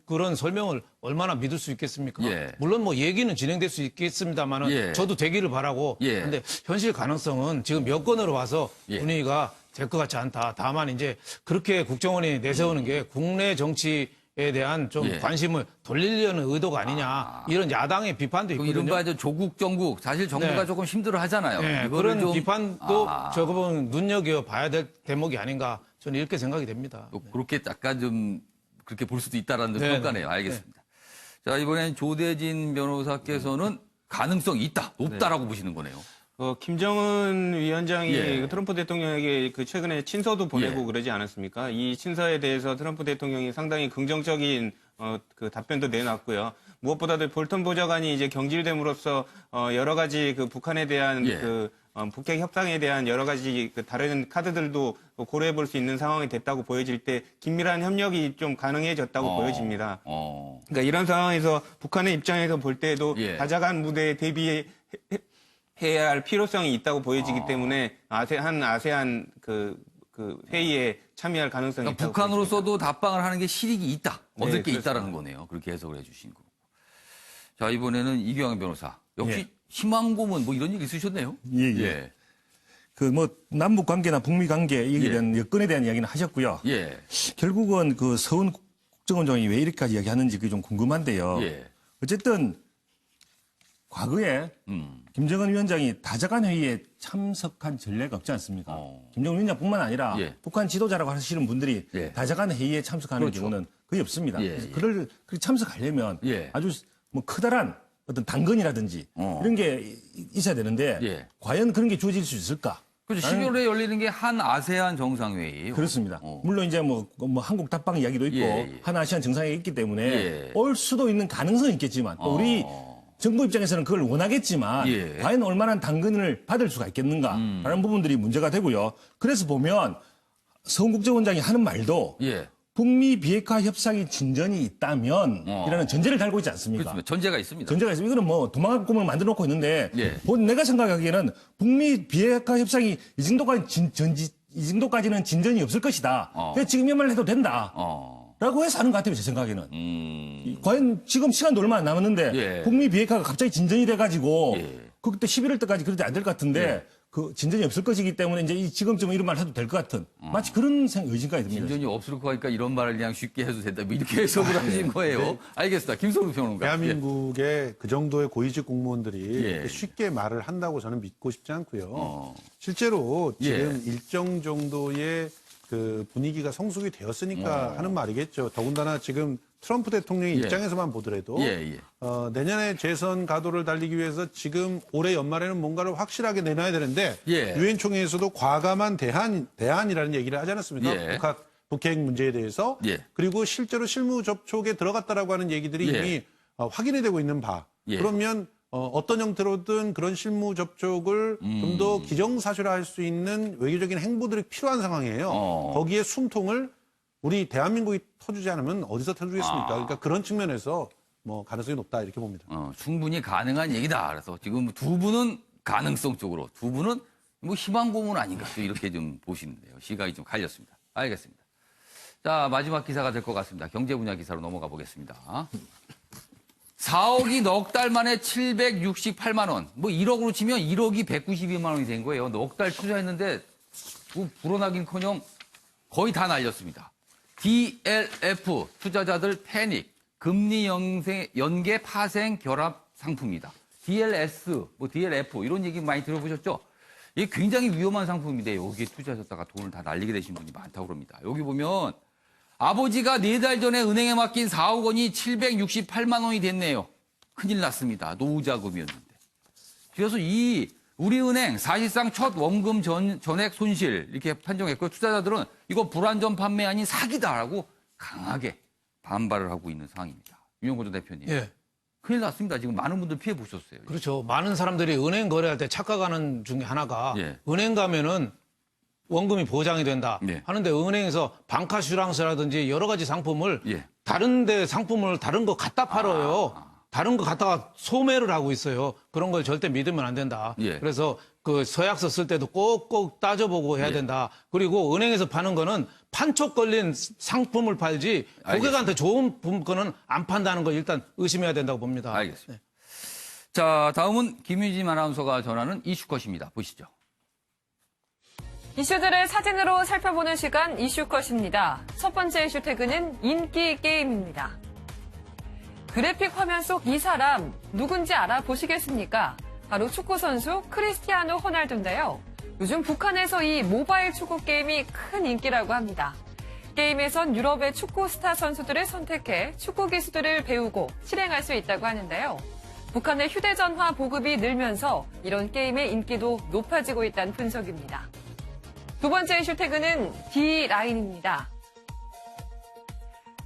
그런 설명을 얼마나 믿을 수 있겠습니까? 예. 물론 뭐 얘기는 진행될 수 있겠습니다만은 예. 저도 되기를 바라고. 예. 근데 현실 가능성은 지금 여건으로 봐서 예. 분위기가 될 것 같지 않다. 다만 이제 그렇게 국정원이 내세우는 게 국내 정치에 대한 좀 예. 관심을 돌리려는 의도가 아니냐. 이런 야당의 비판도 있거든요. 이른바 이제 조국 정국 사실 정부가 네. 조금 힘들어 하잖아요. 네, 이거를 그런 좀 비판도 저거 보면 눈여겨봐야 될 대목이 아닌가 저는 이렇게 생각이 됩니다. 또 그렇게 약간 좀 그렇게 볼 수도 있다라는 네, 평가네요. 알겠습니다. 자, 이번엔 조대진 변호사께서는 가능성이 있다, 높다라고 보시는 거네요. 김정은 위원장이 예. 트럼프 대통령에게 최근에 친서도 보내고 예. 그러지 않았습니까? 이 친서에 대해서 트럼프 대통령이 상당히 긍정적인 답변도 내놨고요. 무엇보다도 볼턴 보좌관이 이제 경질됨으로써 여러 가지 북한에 대한 예. 북핵 협상에 대한 여러 가지 다른 카드들도 고려해 볼 수 있는 상황이 됐다고 보여질 때 긴밀한 협력이 좀 가능해졌다고 보여집니다. 그러니까 이런 상황에서 북한의 입장에서 볼 때도 예. 다자간 무대에 대비해야 할 필요성이 있다고 보여지기 때문에 아세안 회의에 참여할 가능성이 그러니까 있다고 북한으로서도 답방을 하는 게 실익이 있다, 얻을 네, 게 그렇습니다. 있다라는 거네요. 그렇게 해석을 해주신 거고. 자, 이번에는 이경영 변호사. 역시 예. 희망 고문 뭐 이런 얘기 쓰셨네요. 예. 그 뭐 남북 관계나 북미 관계 여기에 예. 대한 여건에 대한 이야기는 하셨고요. 예. 결국은 그 서훈 국정원장이 왜 이렇게까지 이야기하는지 그게 좀 궁금한데요. 예. 어쨌든 과거에 김정은 위원장이 다자간 회의에 참석한 전례가 없지 않습니까? 김정은 위원장뿐만 아니라 예. 북한 지도자라고 하시는 분들이 예. 다자간 회의에 참석하는 그렇죠. 경우는 거의 없습니다. 예, 그래서 예. 그렇게 참석하려면 예. 아주 뭐 커다란 어떤 당근이라든지 이런 게 있어야 되는데 예. 과연 그런 게 주어질 수 있을까? 그렇죠. 12월에 열리는 게 한 아세안 정상회의예요. 그렇습니다. 물론 이제 뭐 한국 답방 이야기도 있고 예. 한 아시안 정상회의 있기 때문에 예. 올 수도 있는 가능성은 있겠지만 또 우리 정부 입장에서는 그걸 원하겠지만 예. 과연 얼마나 당근을 받을 수가 있겠는가라는 부분들이 문제가 되고요. 그래서 보면 서훈 국정원장이 하는 말도 예. 북미 비핵화 협상이 진전이 있다면 이라는 전제를 달고 있지 않습니까? 그렇습니다. 전제가 있습니다. 전제가 있습니다. 이거는 뭐 도망갈 꿈을 만들어 놓고 있는데 예. 내가 생각하기에는 북미 비핵화 협상이 이 정도까지는 진전이 없을 것이다. 그래서 지금 이 말을 해도 된다. 라고 해서 하는 것 같아요, 제 생각에는. 과연 지금 시간도 얼마 안 남았는데 예. 북미 비핵화가 갑자기 진전이 돼가지고 그때 11월 때까지 그러지 안 될 것 같은데 그 진전이 없을 것이기 때문에 이제 지금쯤 이런 말 해도 될 것 같은 마치 그런 의심까지 듭니다. 진전이 없을 거니까 이런 말을 그냥 쉽게 해도 된다. 뭐 이렇게 해석을 하신 거예요. 네. 알겠습니다. 김성우 평론가. 대한민국의 그 정도의 고위직 공무원들이 예. 이렇게 쉽게 말을 한다고 저는 믿고 싶지 않고요. 실제로 지금 일정 정도의 그 분위기가 성숙이 되었으니까 하는 말이겠죠. 더군다나 지금 트럼프 대통령의 예. 입장에서만 보더라도 내년에 재선 가도를 달리기 위해서 지금 올해 연말에는 뭔가를 확실하게 내놔야 되는데 유엔 총회에서도 과감한 대안이라는 얘기를 하지 않았습니까? 북핵 문제에 대해서 그리고 실제로 실무 접촉에 들어갔다라고 하는 얘기들이 이미 확인이 되고 있는 바. 그러면 어떤 형태로든 그런 실무 접촉을 좀 더 기정사실화할 수 있는 외교적인 행보들이 필요한 상황이에요. 거기에 숨통을 우리 대한민국이 터주지 않으면 어디서 터주겠습니까? 그러니까 그런 측면에서 뭐 가능성이 높다 이렇게 봅니다. 충분히 가능한 얘기다. 그래서 지금 두 분은 가능성 쪽으로, 두 분은 뭐 희망 고문 아닌가 또 이렇게 좀 보시는데요. 시각이 좀 갈렸습니다. 알겠습니다. 자, 마지막 기사가 될 것 같습니다. 경제 분야 기사로 넘어가 보겠습니다. 4억이 넉 달 만에 768만 원. 뭐 1억으로 치면 1억이 192만 원이 된 거예요. 넉 달 투자했는데 불어나긴커녕 거의 다 날렸습니다. DLF 투자자들 패닉. 금리 연계 파생 결합 상품이다. DLS, 뭐 DLF 이런 얘기 많이 들어보셨죠? 이게 굉장히 위험한 상품인데 여기에 투자하셨다가 돈을 다 날리게 되신 분이 많다고 그럽니다. 여기 보면 아버지가 4달 전에 은행에 맡긴 4억 원이 768만 원이 됐네요. 큰일 났습니다. 노후자금이었는데. 그래서 이 우리은행 사실상 첫 원금 전액 손실 이렇게 판정했고 투자자들은 이거 불안전 판매 아닌 사기다라고 강하게 반발을 하고 있는 상황입니다. 유영호 전 대표님. 예. 큰일 났습니다. 지금 많은 분들 피해 보셨어요. 그렇죠. 많은 사람들이 은행 거래할 때 착각하는 중에 하나가 은행 가면은 원금이 보장이 된다 하는데 은행에서 방카슈랑스라든지 여러 가지 상품을 다른 데 상품을 다른 거 갖다 팔아요. 다른 거 갖다가 소매를 하고 있어요. 그런 걸 절대 믿으면 안 된다. 그래서 그 서약서 쓸 때도 꼭꼭 따져보고 해야 된다. 그리고 은행에서 파는 거는 판촉 걸린 상품을 팔지 고객한테 좋은 거는 안 판다는 거 일단 의심해야 된다고 봅니다. 알겠습니다. 자, 다음은 김유진 아나운서가 전하는 이슈컷입니다. 보시죠. 이슈들을 사진으로 살펴보는 시간 이슈컷입니다. 첫 번째 이슈 태그는 인기 게임입니다. 그래픽 화면 속 이 사람 누군지 알아보시겠습니까? 바로 축구 선수 크리스티아노 호날두인데요. 요즘 북한에서 이 모바일 축구 게임이 큰 인기라고 합니다. 게임에선 유럽의 축구 스타 선수들을 선택해 축구 기술들을 배우고 실행할 수 있다고 하는데요. 북한의 휴대전화 보급이 늘면서 이런 게임의 인기도 높아지고 있다는 분석입니다. 두 번째 이슈 태그는 D라인입니다.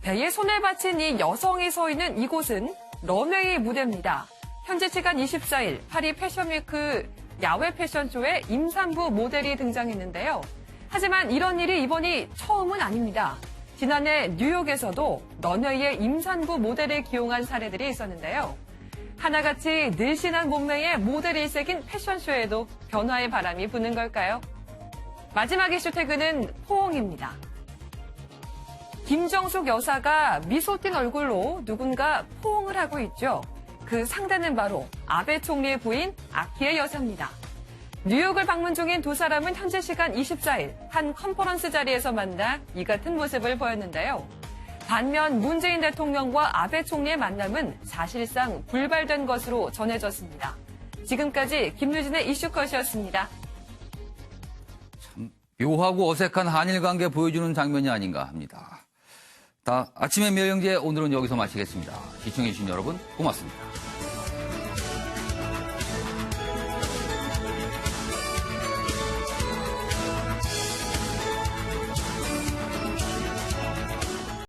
배에 손을 받친 이 여성이 서 있는 이곳은 런웨이 무대입니다. 현지 시간 24일 파리 패션위크 야외 패션쇼에 임산부 모델이 등장했는데요. 하지만 이런 일이 이번이 처음은 아닙니다. 지난해 뉴욕에서도 런웨이에 임산부 모델을 기용한 사례들이 있었는데요. 하나같이 늘씬한 몸매의 모델이 새긴 패션쇼에도 변화의 바람이 부는 걸까요? 마지막 이슈 태그는 포옹입니다. 김정숙 여사가 미소 띤 얼굴로 누군가 포옹을 하고 있죠. 그 상대는 바로 아베 총리의 부인 아키에 여사입니다. 뉴욕을 방문 중인 두 사람은 현지 시간 24일 한 컨퍼런스 자리에서 만나 이 같은 모습을 보였는데요. 반면 문재인 대통령과 아베 총리의 만남은 사실상 불발된 것으로 전해졌습니다. 지금까지 김유진의 이슈컷이었습니다. 참 묘하고 어색한 한일 관계 보여주는 장면이 아닌가 합니다. 아침의 명제 오늘은 여기서 마치겠습니다. 시청해주신 여러분 고맙습니다.